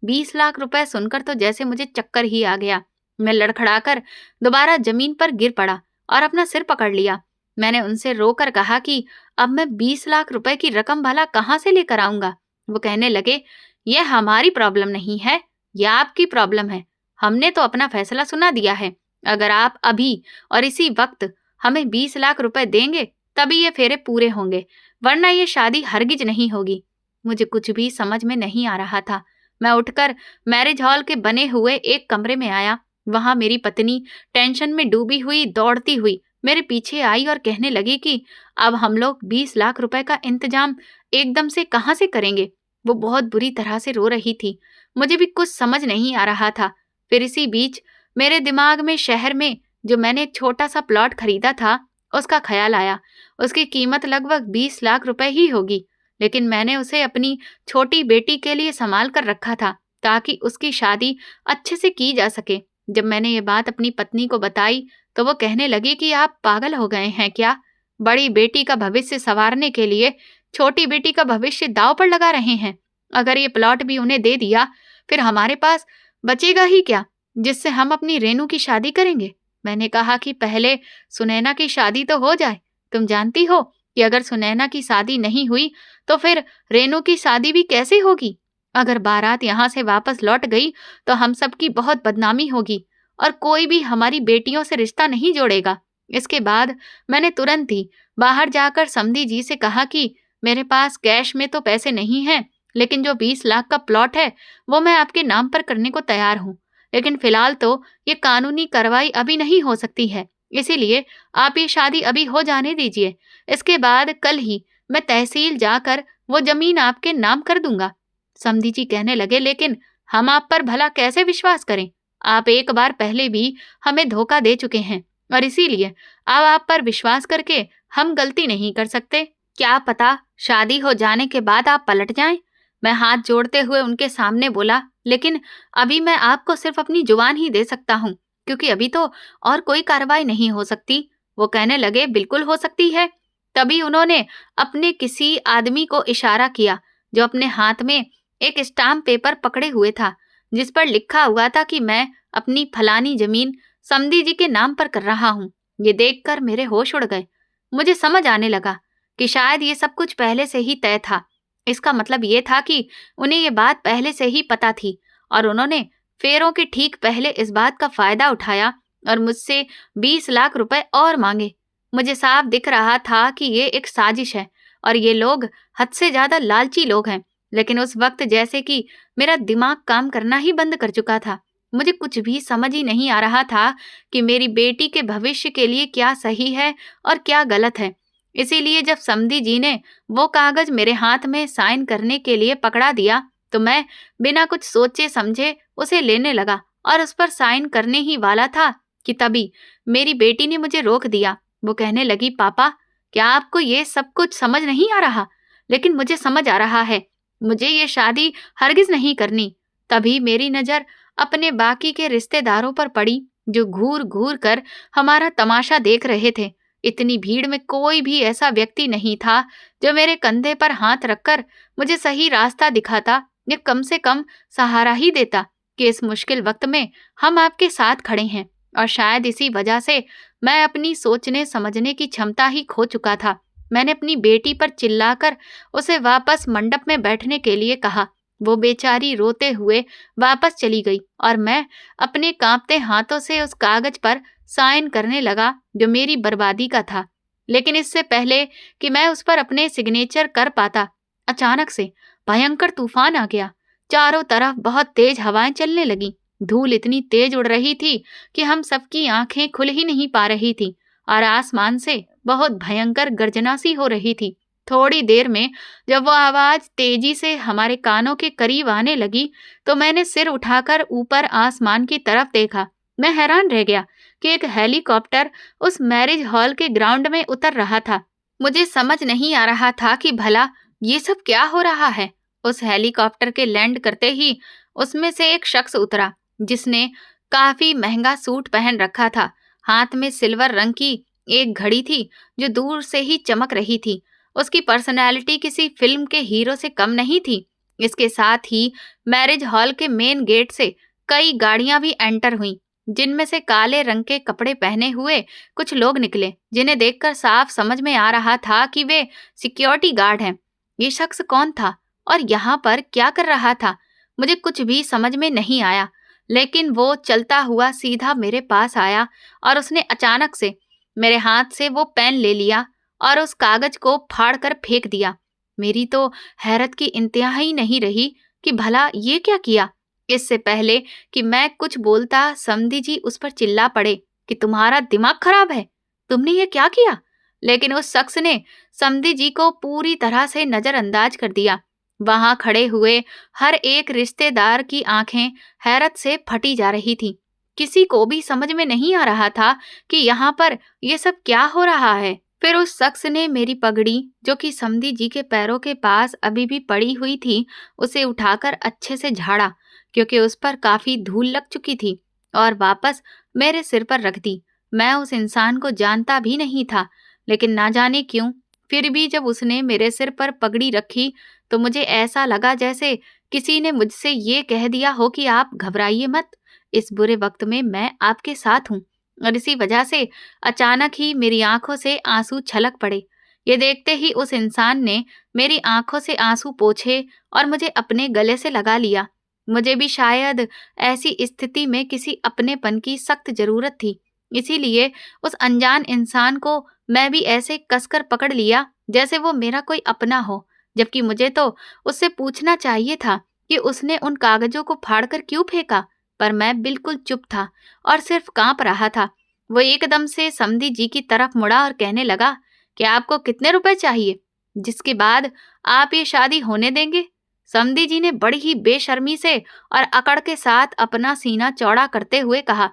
20 लाख रुपए सुनकर तो जैसे मुझे चक्कर ही आ गया। मैं लड़खड़ाकर दोबारा जमीन पर गिर पड़ा और अपना सिर पकड़ लिया। मैंने उनसे रोकर कहा कि अब मैं 20 लाख रुपए की रकम भला कहाँ से लेकर आऊंगा। वो कहने लगे, यह हमारी प्रॉब्लम नहीं है, यह आपकी प्रॉब्लम है। हमने तो अपना फैसला सुना दिया है। अगर आप अभी और इसी वक्त हमें 20 लाख रुपए देंगे तभी ये फेरे पूरे होंगे, वरना ये शादी हरगिज नहीं होगी। मुझे कुछ भी समझ में नहीं आ रहा था। मैं उठकर मैरिज हॉल के बने हुए एक कमरे में आया। वहां मेरी पत्नी टेंशन में डूबी हुई दौड़ती हुई मेरे पीछे आई और कहने लगी कि अब हम लोग 20 लाख रुपए का इंतजाम एकदम से कहाँ से करेंगे। वो बहुत बुरी तरह से रो रही थी। मुझे भी कुछ समझ नहीं आ रहा था। फिर इसी बीच मेरे दिमाग में शहर में जो मैंने एक छोटा सा प्लॉट खरीदा था उसका ख्याल आया। उसकी कीमत लगभग 20 लाख रुपए ही होगी, लेकिन मैंने उसे अपनी छोटी बेटी के लिए संभाल कर रखा था ताकि उसकी शादी अच्छे से की जा सके। जब मैंने ये बात अपनी पत्नी को बताई तो वो कहने लगी कि आप पागल हो गए हैं क्या? बड़ी बेटी का भविष्य संवारने के लिए छोटी बेटी का भविष्य दांव पर लगा रहे हैं। अगर ये प्लॉट भी उन्हें दे दिया फिर हमारे पास बचेगा ही क्या जिससे हम अपनी रेनू की शादी करेंगे। मैंने कहा कि पहले सुनैना की शादी तो हो जाए। तुम जानती हो कि अगर सुनैना की शादी नहीं हुई तो फिर रेनू की शादी भी कैसे होगी। अगर बारात यहाँ से वापस लौट गई तो हम सबकी बहुत बदनामी होगी और कोई भी हमारी बेटियों से रिश्ता नहीं जोड़ेगा। इसके बाद मैंने तुरंत ही बाहर जाकर समधी जी से कहा कि मेरे पास कैश में तो पैसे नहीं हैं, लेकिन जो 20 लाख का प्लॉट है वो मैं आपके नाम पर करने को तैयार हूँ। लेकिन फिलहाल तो ये कानूनी कार्रवाई अभी नहीं हो सकती है, इसीलिए आप ये शादी अभी हो जाने दीजिए। इसके बाद कल ही मैं तहसील जाकर वो जमीन आपके नाम कर दूंगा। समधी जी कहने लगे, लेकिन हम आप पर भला कैसे विश्वास करें? आप एक बार पहले भी हमें धोखा दे चुके हैं और इसीलिए अब आप पर विश्वास करके हम गलती नहीं कर सकते। क्या पता शादी हो जाने के बाद आप पलट जाएं। मैं हाथ जोड़ते हुए उनके सामने बोला, लेकिन अभी मैं आपको सिर्फ अपनी जुबान ही दे सकता हूँ, क्योंकि अभी तो और कोई कार्रवाई नहीं हो सकती। वो कहने लगे, बिल्कुल हो सकती है। तभी उन्होंने अपने किसी आदमी को इशारा किया जो अपने हाथ में एक स्टाम्प पेपर पकड़े हुए था, जिस पर लिखा हुआ था कि मैं अपनी फलानी जमीन समधी जी के नाम पर कर रहा हूँ। ये देखकर मेरे होश उड़ गए। मुझे समझ आने लगा कि शायद ये सब कुछ पहले से ही तय था। इसका मतलब ये था कि उन्हें ये बात पहले से ही पता थी और उन्होंने फेरों के ठीक पहले इस बात का फायदा उठाया और मुझसे 20 लाख रुपए और मांगे। मुझे साफ दिख रहा था कि ये एक साजिश है और ये लोग हद से ज्यादा लालची लोग हैं। लेकिन उस वक्त जैसे कि मेरा दिमाग काम करना ही बंद कर चुका था। मुझे कुछ भी समझ ही नहीं आ रहा था कि मेरी बेटी के भविष्य के लिए क्या सही है और क्या गलत है। इसीलिए जब समधी जी ने वो कागज मेरे हाथ में साइन करने के लिए पकड़ा दिया, तो मैं बिना कुछ सोचे समझे उसे लेने लगा और उस पर साइन करने ही वाला था कि तभी मेरी बेटी ने मुझे रोक दिया। वो कहने लगी, पापा, क्या आपको ये सब कुछ समझ नहीं आ रहा? लेकिन मुझे समझ आ रहा है। मुझे ये शादी हरगिज नहीं करनी। तभी मेरी नजर अपने बाकी के रिश्तेदारों पर पड़ी, जो घूर घूर कर हमारा तमाशा देख रहे थे। इतनी भीड़ में कोई भी ऐसा व्यक्ति नहीं था जो मेरे कंधे पर हाथ रखकर मुझे सही रास्ता दिखाता या कम से कम सहारा ही देता कि इस मुश्किल वक्त में हम आपके साथ खड़े हैं। और शायद इसी वजह से मैं अपनी सोचने समझने की क्षमता ही खो चुका था। मैंने अपनी बेटी पर चिल्लाकर उसे वापस मंडप में बैठने के लिए कहा। वो बेचारी रोते हुए वापस चली गई और मैं अपने कांपते हाथों से उस कागज पर साइन करने लगा जो मेरी बर्बादी का था। लेकिन इससे पहले कि मैं उस पर अपने सिग्नेचर कर पाता, अचानक से भयंकर तूफान आ गया। चारों तरफ बहुत तेज हवाएं चलने लगी। धूल इतनी तेज उड़ रही थी कि हम सबकी आंखें खुल ही नहीं पा रही थी और आसमान से बहुत भयंकर गर्जना सी हो रही थी। थोड़ी देर में जब वो आवाज तेजी से हमारे कानों के करीब आने लगी, तो मैंने सिर उठाकर ऊपर आसमान की तरफ देखा। मैं हैरान रह गया कि एक हेलीकॉप्टर उस मैरिज हॉल के ग्राउंड में उतर रहा था। मुझे समझ नहीं आ रहा था कि भला ये सब क्या हो रहा है। उस हेलीकॉप्टर के लैंड करते ही उसमें से एक शख्स उतरा, जिसने काफी महंगा सूट पहन रखा था। हाथ में सिल्वर रंग की एक घड़ी थी जो दूर से ही चमक रही थी। उसकी पर्सनैलिटी किसी फिल्म के हीरो से कम नहीं थी। इसके साथ ही मैरिज हॉल के मेन गेट से कई गाड़ियां भी एंटर हुईं, जिनमें से काले रंग के कपड़े पहने हुए कुछ लोग निकले, जिन्हें देखकर साफ समझ में आ रहा था कि वे सिक्योरिटी गार्ड हैं। ये शख्स कौन था और यहाँ पर क्या कर रहा था, मुझे कुछ भी समझ में नहीं आया। लेकिन वो चलता हुआ सीधा मेरे पास आया और उसने अचानक से मेरे हाथ से वो पेन ले लिया और उस कागज को फाड़ कर फेंक दिया। मेरी तो हैरत की इंतहा ही नहीं रही कि भला ये क्या किया। इससे पहले कि मैं कुछ बोलता, समधी जी उस पर चिल्ला पड़े कि तुम्हारा दिमाग खराब है, तुमने ये क्या किया। लेकिन उस शख्स ने समधी जी को पूरी तरह से नजरअंदाज कर दिया। वहां खड़े हुए हर एक रिश्तेदार की आंखें हैरत से फटी जा रही थी। किसी को भी समझ में नहीं आ रहा था कि यहाँ पर ये सब क्या हो रहा है। फिर उस शख्स ने मेरी पगड़ी, जो कि समधी जी के पैरों के पास अभी भी पड़ी हुई थी, उसे उठाकर अच्छे से झाड़ा, क्योंकि उस पर काफी धूल लग चुकी थी, और वापस मेरे सिर पर रख दी। मैं उस इंसान को जानता भी नहीं था, लेकिन ना जाने क्यों फिर भी जब उसने मेरे सिर पर पगड़ी रखी तो मुझे ऐसा लगा जैसे किसी ने मुझसे ये कह दिया हो कि आप घबराइए मत, इस बुरे वक्त में मैं आपके साथ हूँ। और इसी वजह से अचानक ही मेरी आंखों से आंसू छलक पड़े। ये देखते ही उस इंसान ने मेरी आंखों से आंसू पोंछे और मुझे अपने गले से लगा लिया। मुझे भी शायद ऐसी स्थिति में किसी अपनेपन की सख्त जरूरत थी, इसीलिए उस अनजान इंसान को मैं भी ऐसे कसकर पकड़ लिया जैसे वो मेरा कोई अपना हो। जबकि मुझे तो उससे पूछना चाहिए था कि उसने उन कागजों को फाड़कर क्यों फेंका, पर मैं बिल्कुल चुप था और सिर्फ कांप रहा था। वो एकदम से समधी जी की तरफ मुड़ा और कहने लगा कि आपको कितने रुपए चाहिए, जिसके बाद आप ये शादी होने देंगे। समधी जी ने बड़ी ही बेशर्मी से और अकड़ के साथ अपना सीना चौड़ा करते हुए कहा,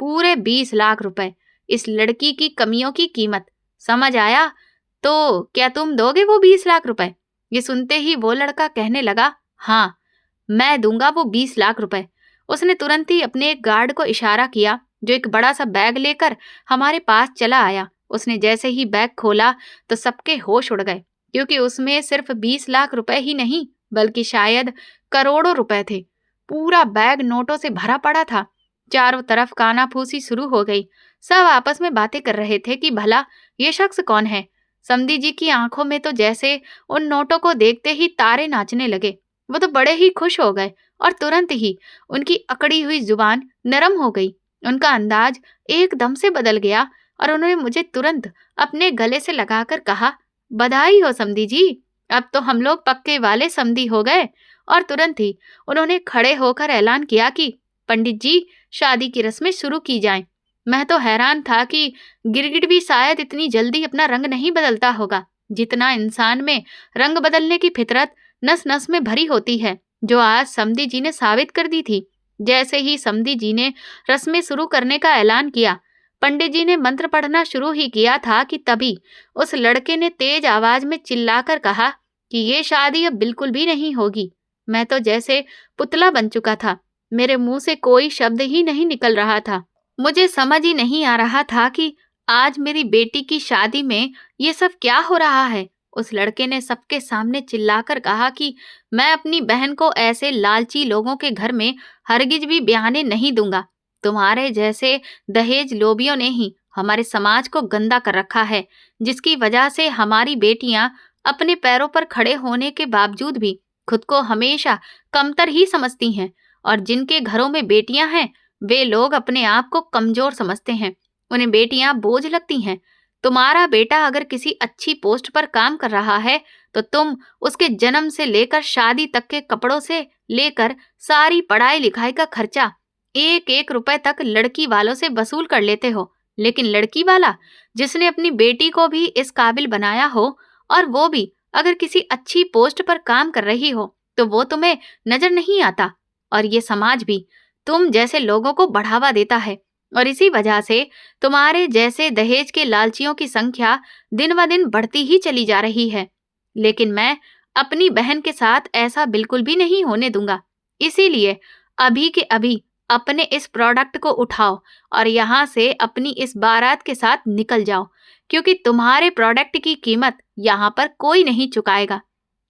पूरे 20 लाख रुपए इस लड़की की कमियों की कीमत, समझ आया? तो क्या तुम दोगे वो 20 लाख रुपए? ये सुनते ही वो लड़का कहने लगा, हाँ, मैं दूंगा वो 20 लाख रुपए। उसने तुरंत ही अपने एक गार्ड को इशारा किया, जो एक बड़ा सा बैग लेकर हमारे पास चला आया। उसने जैसे ही बैग खोला तो सबके होश उड़ गए, क्योंकि उसमें सिर्फ 20 लाख रुपए ही नहीं, बल्कि शायद करोड़ों रुपए थे। पूरा बैग नोटों से भरा पड़ा था। चारों तरफ कानाफूसी शुरू हो गई। सब आपस में बातें कर रहे थे कि भला ये शख्स कौन है। समधी जी की आंखों में तो जैसे उन नोटों को देखते ही तारे नाचने लगे। वो तो बड़े ही खुश हो गए और तुरंत ही उनकी अकड़ी हुई जुबान नरम हो गई। उनका अंदाज एकदम से बदल गया और उन्होंने मुझे तुरंत अपने गले से लगाकर कहा, बधाई हो समधी जी, अब तो हम लोग पक्के वाले समधी हो गए। और तुरंत ही उन्होंने खड़े होकर ऐलान किया कि पंडित जी, शादी की रस्में शुरू की जाएं। मैं तो हैरान था कि गिरगिट भी शायद इतनी जल्दी अपना रंग नहीं बदलता होगा, जितना इंसान में रंग बदलने की फितरत नस नस में भरी होती है, जो आज समधी जी ने साबित कर दी थी। जैसे ही समधी जी ने रस्में शुरू करने का ऐलान किया, पंडित जी ने मंत्र पढ़ना शुरू ही किया था कि तभी उस लड़के ने तेज आवाज में चिल्लाकर कहा कि ये शादी अब बिल्कुल भी नहीं होगी। मैं तो जैसे पुतला बन चुका था। मेरे मुंह से कोई शब्द ही नहीं निकल रहा था। मुझे समझ ही नहीं आ रहा था कि आज मेरी बेटी की शादी में ये सब क्या हो रहा है। उस लड़के ने सबके सामने चिल्लाकर कहा कि मैं अपनी बहन को ऐसे लालची लोगों के घर में हरगिज भी ब्याहने नहीं दूंगा। तुम्हारे जैसे दहेज लोभियों ने ही हमारे समाज को गंदा कर रखा है, जिसकी वजह से हमारी बेटियां अपने पैरों पर खड़े होने के बावजूद भी खुद को हमेशा कमतर ही समझती हैं, और जिनके घरों में बेटियां हैं वे लोग अपने आप को कमजोर समझते हैं। उन्हें बेटियां बोझ लगती हैं। तुम्हारा बेटा अगर किसी अच्छी पोस्ट पर काम कर रहा है तो तुम उसके जन्म से लेकर शादी तक के कपड़ों से लेकर सारी पढ़ाई लिखाई का खर्चा एक एक रुपए तक लड़की वालों से वसूल कर लेते हो। लेकिन लड़की वाला जिसने अपनी बेटी को भी इस काबिल बनाया हो, और वो भी अगर किसी अच्छी पोस्ट पर काम कर रही हो, तो वो तुम्हें नजर नहीं आता। और ये समाज भी तुम जैसे लोगों को बढ़ावा देता है, और इसी वजह से तुम्हारे जैसे दहेज के लालचियों की संख्या दिन ब दिन बढ़ती ही चली जा रही है। लेकिन मैं अपनी बहन के साथ ऐसा बिल्कुल भी नहीं होने दूंगा। इसीलिए अभी के अभी अपने इस प्रोडक्ट को उठाओ और यहाँ से अपनी इस बारात के साथ निकल जाओ, क्योंकि तुम्हारे प्रोडक्ट की कीमत यहाँ पर कोई नहीं चुकाएगा।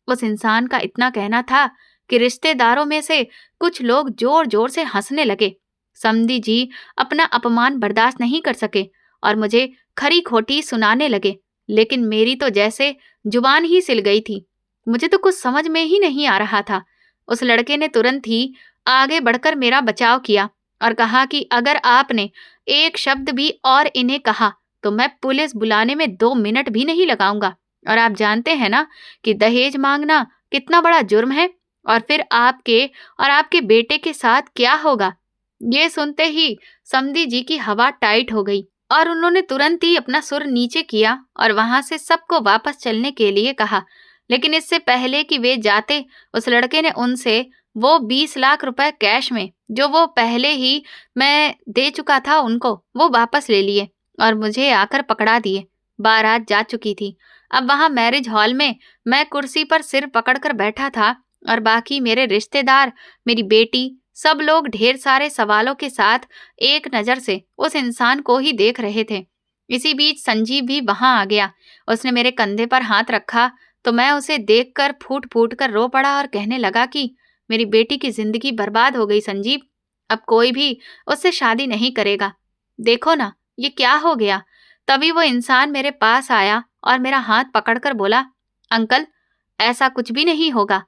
उस इंसान का इतना कहना था कि रिश्तेदारों में से कुछ लोग जोर जोर से हंसने लगे। समधी जी अपना अपमान बर्दाश्त नहीं कर सके और मुझे खरी खोटी सुनाने लगे, लेकिन मेरी तो जैसे जुबान ही सिल गई थी। मुझे तो कुछ समझ में ही नहीं आ रहा था। उस लड़के ने तुरंत ही आगे बढ़कर मेरा बचाव किया और कहा कि अगर आपने एक शब्द भी और इन्हें कहा तो मैं पुलिस बुलाने में 2 मिनट भी नहीं लगाऊंगा। और आप जानते हैं ना कि दहेज मांगना कितना बड़ा जुर्म है, और फिर आपके और आपके बेटे के साथ क्या होगा। ये सुनते ही समधी जी की हवा टाइट हो गई और उन्होंने तुरंत ही अपना सुर नीचे किया और वहां से सबको वापस चलने के लिए कहा। लेकिन इससे पहले कि वे जाते, उस लड़के ने उनसे वो 20 लाख रुपए कैश में, जो वो पहले ही मैं दे चुका था उनको, वो वापस ले लिए और मुझे आकर पकड़ा दिए। बारात जा चुकी थी। अब वहां मैरिज हॉल में मैं कुर्सी पर सिर पकड़कर बैठा था और बाकी मेरे रिश्तेदार, मेरी बेटी, सब लोग ढेर सारे सवालों के साथ एक नजर से उस इंसान को ही देख रहे थे। इसी बीच संजीव भी वहां आ गया। उसने मेरे कंधे पर हाथ रखा तो मैं उसे देखकर फूट फूट कर रो पड़ा और कहने लगा कि मेरी बेटी की जिंदगी बर्बाद हो गई संजीव, अब कोई भी उससे शादी नहीं करेगा। देखो ना ये क्या हो गया। तभी वो इंसान मेरे पास आया और मेरा हाथ पकड़कर बोला, अंकल, ऐसा कुछ भी नहीं होगा।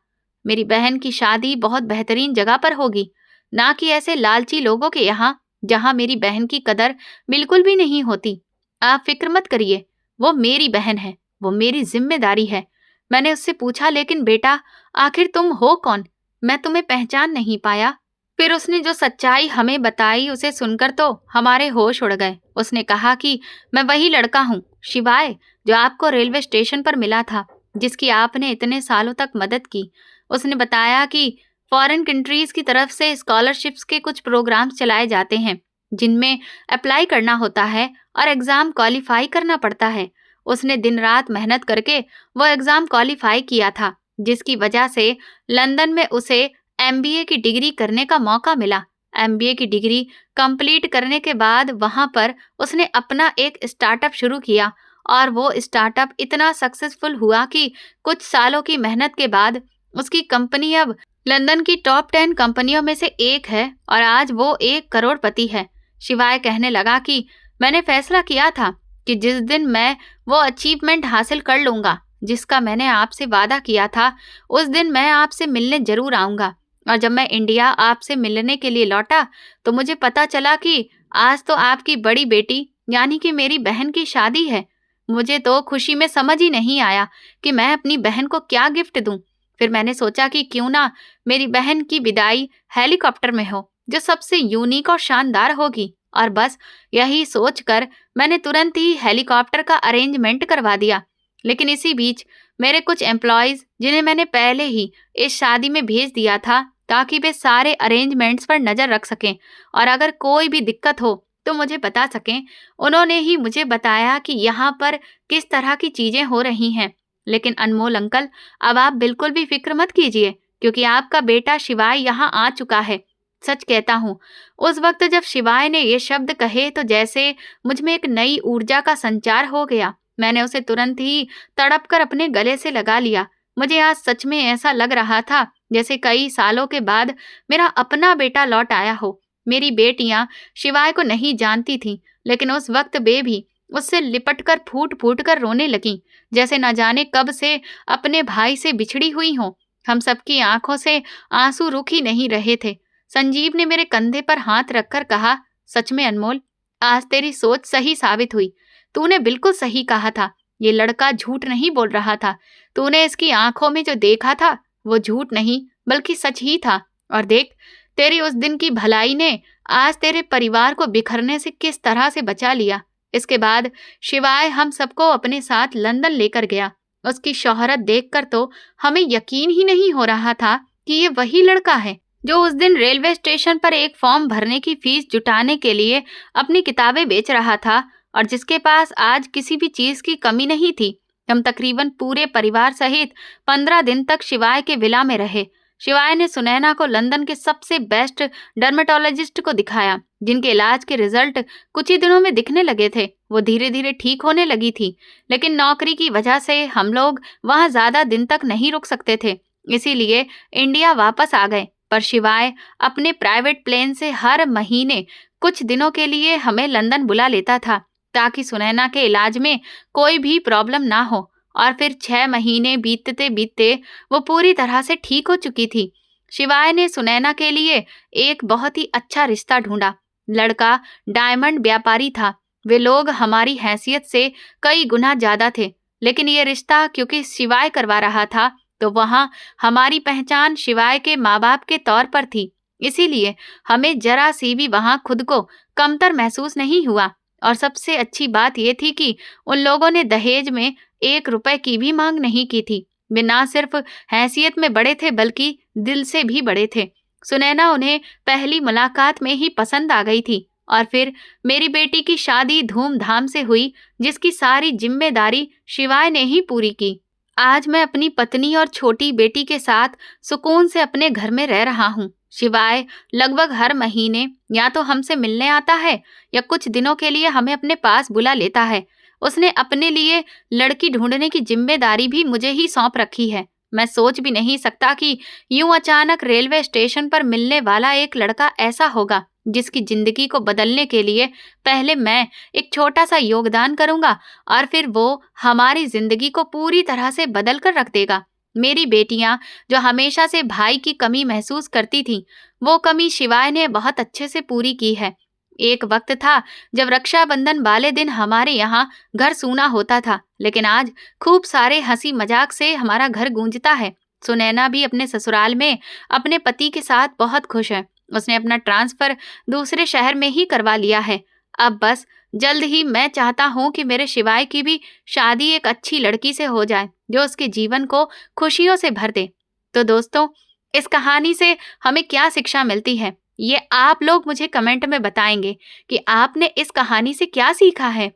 मेरी बहन की शादी बहुत बेहतरीन जगह पर होगी, ना कि ऐसे लालची लोगों के यहाँ, जहाँ मेरी बहन की कदर बिल्कुल भी नहीं होती। आप फिक्र मत करिए, वो मेरी बहन है, वो मेरी जिम्मेदारी है। मैंने उससे पूछा, लेकिन बेटा आखिर तुम हो कौन? मैं तुम्हें पहचान नहीं पाया। फिर उसने जो सच्चाई हमें बताई उसे सुनकर तो हमारे होश उड़ गए। उसने कहा कि मैं वही लड़का हूँ शिवाय, जो आपको रेलवे स्टेशन पर मिला था, जिसकी आपने इतने सालों तक मदद की। उसने बताया कि फॉरेन कंट्रीज की तरफ से स्कॉलरशिप्स के कुछ प्रोग्राम्स चलाए जाते हैं, जिनमें अप्लाई करना होता है और एग्जाम क्वालिफाई करना पड़ता है। उसने दिन रात मेहनत करके वो एग्जाम क्वालिफाई किया था, जिसकी वजह से लंदन में उसे एमबीए की डिग्री करने का मौका मिला। एमबीए की डिग्री कंप्लीट करने के बाद वहां पर उसने अपना एक स्टार्टअप शुरू किया और वो स्टार्टअप इतना सक्सेसफुल हुआ कि कुछ सालों की मेहनत के बाद उसकी कंपनी अब लंदन की टॉप 10 कंपनियों में से एक है और आज वो 1 करोड़पति है। शिवाय कहने लगा कि मैंने फैसला किया था कि जिस दिन मैं वो अचीवमेंट हासिल कर लूंगा जिसका मैंने आपसे वादा किया था, उस दिन मैं आपसे मिलने जरूर आऊंगा। और जब मैं इंडिया आपसे मिलने के लिए लौटा तो मुझे पता चला कि आज तो आपकी बड़ी बेटी यानी कि मेरी बहन की शादी है। मुझे तो खुशी में समझ ही नहीं आया कि मैं अपनी बहन को क्या गिफ्ट दूं। फिर मैंने सोचा कि क्यों ना मेरी बहन की विदाई हेलीकॉप्टर में हो, जो सबसे यूनिक और शानदार होगी। और बस यही सोचकर मैंने तुरंत ही हेलीकॉप्टर का अरेंजमेंट करवा दिया। लेकिन इसी बीच मेरे कुछ एम्प्लॉयज, जिन्हें मैंने पहले ही इस शादी में भेज दिया था ताकि वे सारे अरेंजमेंट्स पर नजर रख सकें और अगर कोई भी दिक्कत हो तो मुझे बता सकें, उन्होंने ही मुझे बताया कि यहाँ पर किस तरह की चीजें हो रही हैं। लेकिन अनमोल अंकल, अब आप बिल्कुल भी फिक्र मत कीजिए, क्योंकि आपका बेटा शिवाय यहाँ आ चुका है। सच कहता हूँ, उस वक्त जब शिवाय ने ये शब्द कहे तो जैसे मुझ में एक नई ऊर्जा का संचार हो गया। मैंने उसे तुरंत ही तड़प कर अपने गले से लगा लिया। मुझे आज सच में ऐसा लग रहा था जैसे कई सालों के बाद मेरा अपना बेटा लौट आया हो। मेरी बेटियां शिवाय को नहीं जानती थीं, लेकिन उस वक्त वे भी उससे लिपटकर फूट फूट कर रोने लगीं, जैसे न जाने कब से अपने भाई से बिछड़ी हुई हों। हम सबकी आंखों से आंसू रुक ही नहीं रहे थे। संजीव ने मेरे कंधे पर हाथ रखकर कहा, सच में अनमोल, आज तेरी सोच सही साबित हुई। तूने बिल्कुल सही कहा था। ये लड़का झूठ नहीं बोल रहा था। तूने इसकी आंखों में जो देखा था वो झूठ नहीं बल्कि सच ही था। और देख, तेरी उस दिन की भलाई ने आज तेरे परिवार को बिखरने से किस तरह से बचा लिया। इसके बाद शिवाय हम सबको अपने साथ लंदन लेकर गया। उसकी शोहरत देखकर तो हमें यकीन ही नहीं हो रहा था कि ये वही लड़का है जो उस दिन रेलवे स्टेशन पर एक फॉर्म भरने की फीस जुटाने के लिए अपनी किताबें बेच रहा था और जिसके पास आज किसी भी चीज की कमी नहीं थी। हम तकरीबन पूरे परिवार सहित 15 दिन तक शिवाय के विला में रहे। शिवाय ने सुनैना को लंदन के सबसे बेस्ट डर्मेटोलॉजिस्ट को दिखाया, जिनके इलाज के रिजल्ट कुछ ही दिनों में दिखने लगे थे। वो धीरे धीरे ठीक होने लगी थी, लेकिन नौकरी की वजह से हम लोग वहां ज्यादा दिन तक नहीं रुक सकते थे, इसीलिए इंडिया वापस आ गए। पर शिवाय अपने प्राइवेट प्लेन से हर महीने कुछ दिनों के लिए हमें लंदन बुला लेता था ताकि सुनैना के इलाज में कोई भी प्रॉब्लम ना हो। और फिर 6 महीने बीतते बीतते वो पूरी तरह से ठीक हो चुकी थी। शिवाय ने सुनैना के लिए एक बहुत ही अच्छा रिश्ता ढूंढा। लड़का डायमंड व्यापारी था। वे लोग हमारी हैसियत से कई गुना ज्यादा थे, लेकिन ये रिश्ता क्योंकि शिवाय करवा रहा था तो वहां हमारी पहचान शिवाय के माँ बाप के तौर पर थी। इसीलिए हमें जरा सी भी वहां खुद को कमतर महसूस नहीं हुआ। और सबसे अच्छी बात यह थी कि उन लोगों ने दहेज में 1 रुपए की भी मांग नहीं की थी। वे ना सिर्फ हैसियत में बड़े थे बल्कि दिल से भी बड़े थे। सुनैना उन्हें पहली मुलाकात में ही पसंद आ गई थी और फिर मेरी बेटी की शादी धूमधाम से हुई, जिसकी सारी जिम्मेदारी शिवाय ने ही पूरी की। आज मैं अपनी पत्नी और छोटी बेटी के साथ सुकून से अपने घर में रह रहा हूँ। शिवाय लगभग हर महीने या तो हमसे मिलने आता है या कुछ दिनों के लिए हमें अपने पास बुला लेता है। उसने अपने लिए लड़की ढूंढने की जिम्मेदारी भी मुझे ही सौंप रखी है। मैं सोच भी नहीं सकता कि यूं अचानक रेलवे स्टेशन पर मिलने वाला एक लड़का ऐसा होगा जिसकी जिंदगी को बदलने के लिए पहले मैं एक छोटा सा योगदान करूंगा और फिर वो हमारी जिंदगी को पूरी तरह से बदल कर रख देगा। मेरी बेटियां जो हमेशा से भाई की कमी महसूस करती थीं, वो कमी शिवाय ने बहुत अच्छे से पूरी की है। एक वक्त था जब रक्षाबंधन वाले दिन हमारे यहाँ घर सूना होता था, लेकिन आज खूब सारे हंसी मजाक से हमारा घर गूंजता है। सुनैना भी अपने ससुराल में अपने पति के साथ बहुत खुश है। उसने अपना ट्रांसफर दूसरे शहर में ही करवा लिया है। अब बस जल्द ही मैं चाहता हूँ कि मेरे शिवाय की भी शादी एक अच्छी लड़की से हो जाए जो उसके जीवन को खुशियों से भर दे। तो दोस्तों, इस कहानी से हमें क्या शिक्षा मिलती है, ये आप लोग मुझे कमेंट में बताएंगे कि आपने इस कहानी से क्या सीखा है।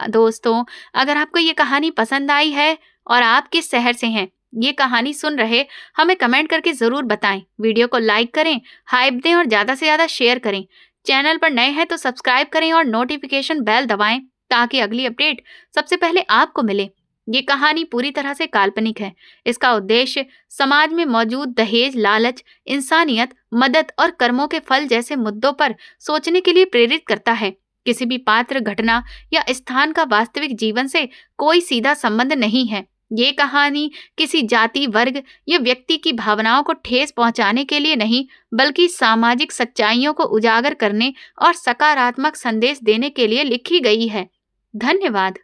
दोस्तों, अगर आपको ये कहानी पसंद आई है और आप किस शहर से हैं, ये कहानी सुन रहे, हमें कमेंट करके ज़रूर बताएं। वीडियो को लाइक करें, हाइप दें और ज़्यादा से ज़्यादा शेयर करें। चैनल पर नए हैं तो सब्सक्राइब करें और नोटिफिकेशन बेल दबाएं ताकि अगली अपडेट सबसे पहले आपको मिले। ये कहानी पूरी तरह से काल्पनिक है। इसका उद्देश्य समाज में मौजूद दहेज, लालच, इंसानियत, मदद और कर्मों के फल जैसे मुद्दों पर सोचने के लिए प्रेरित करता है। किसी भी पात्र, घटना या स्थान का वास्तविक जीवन से कोई सीधा संबंध नहीं है। ये कहानी किसी जाति, वर्ग या व्यक्ति की भावनाओं को ठेस पहुंचाने के लिए नहीं, बल्कि सामाजिक सच्चाइयों को उजागर करने और सकारात्मक संदेश देने के लिए लिखी गई है। धन्यवाद।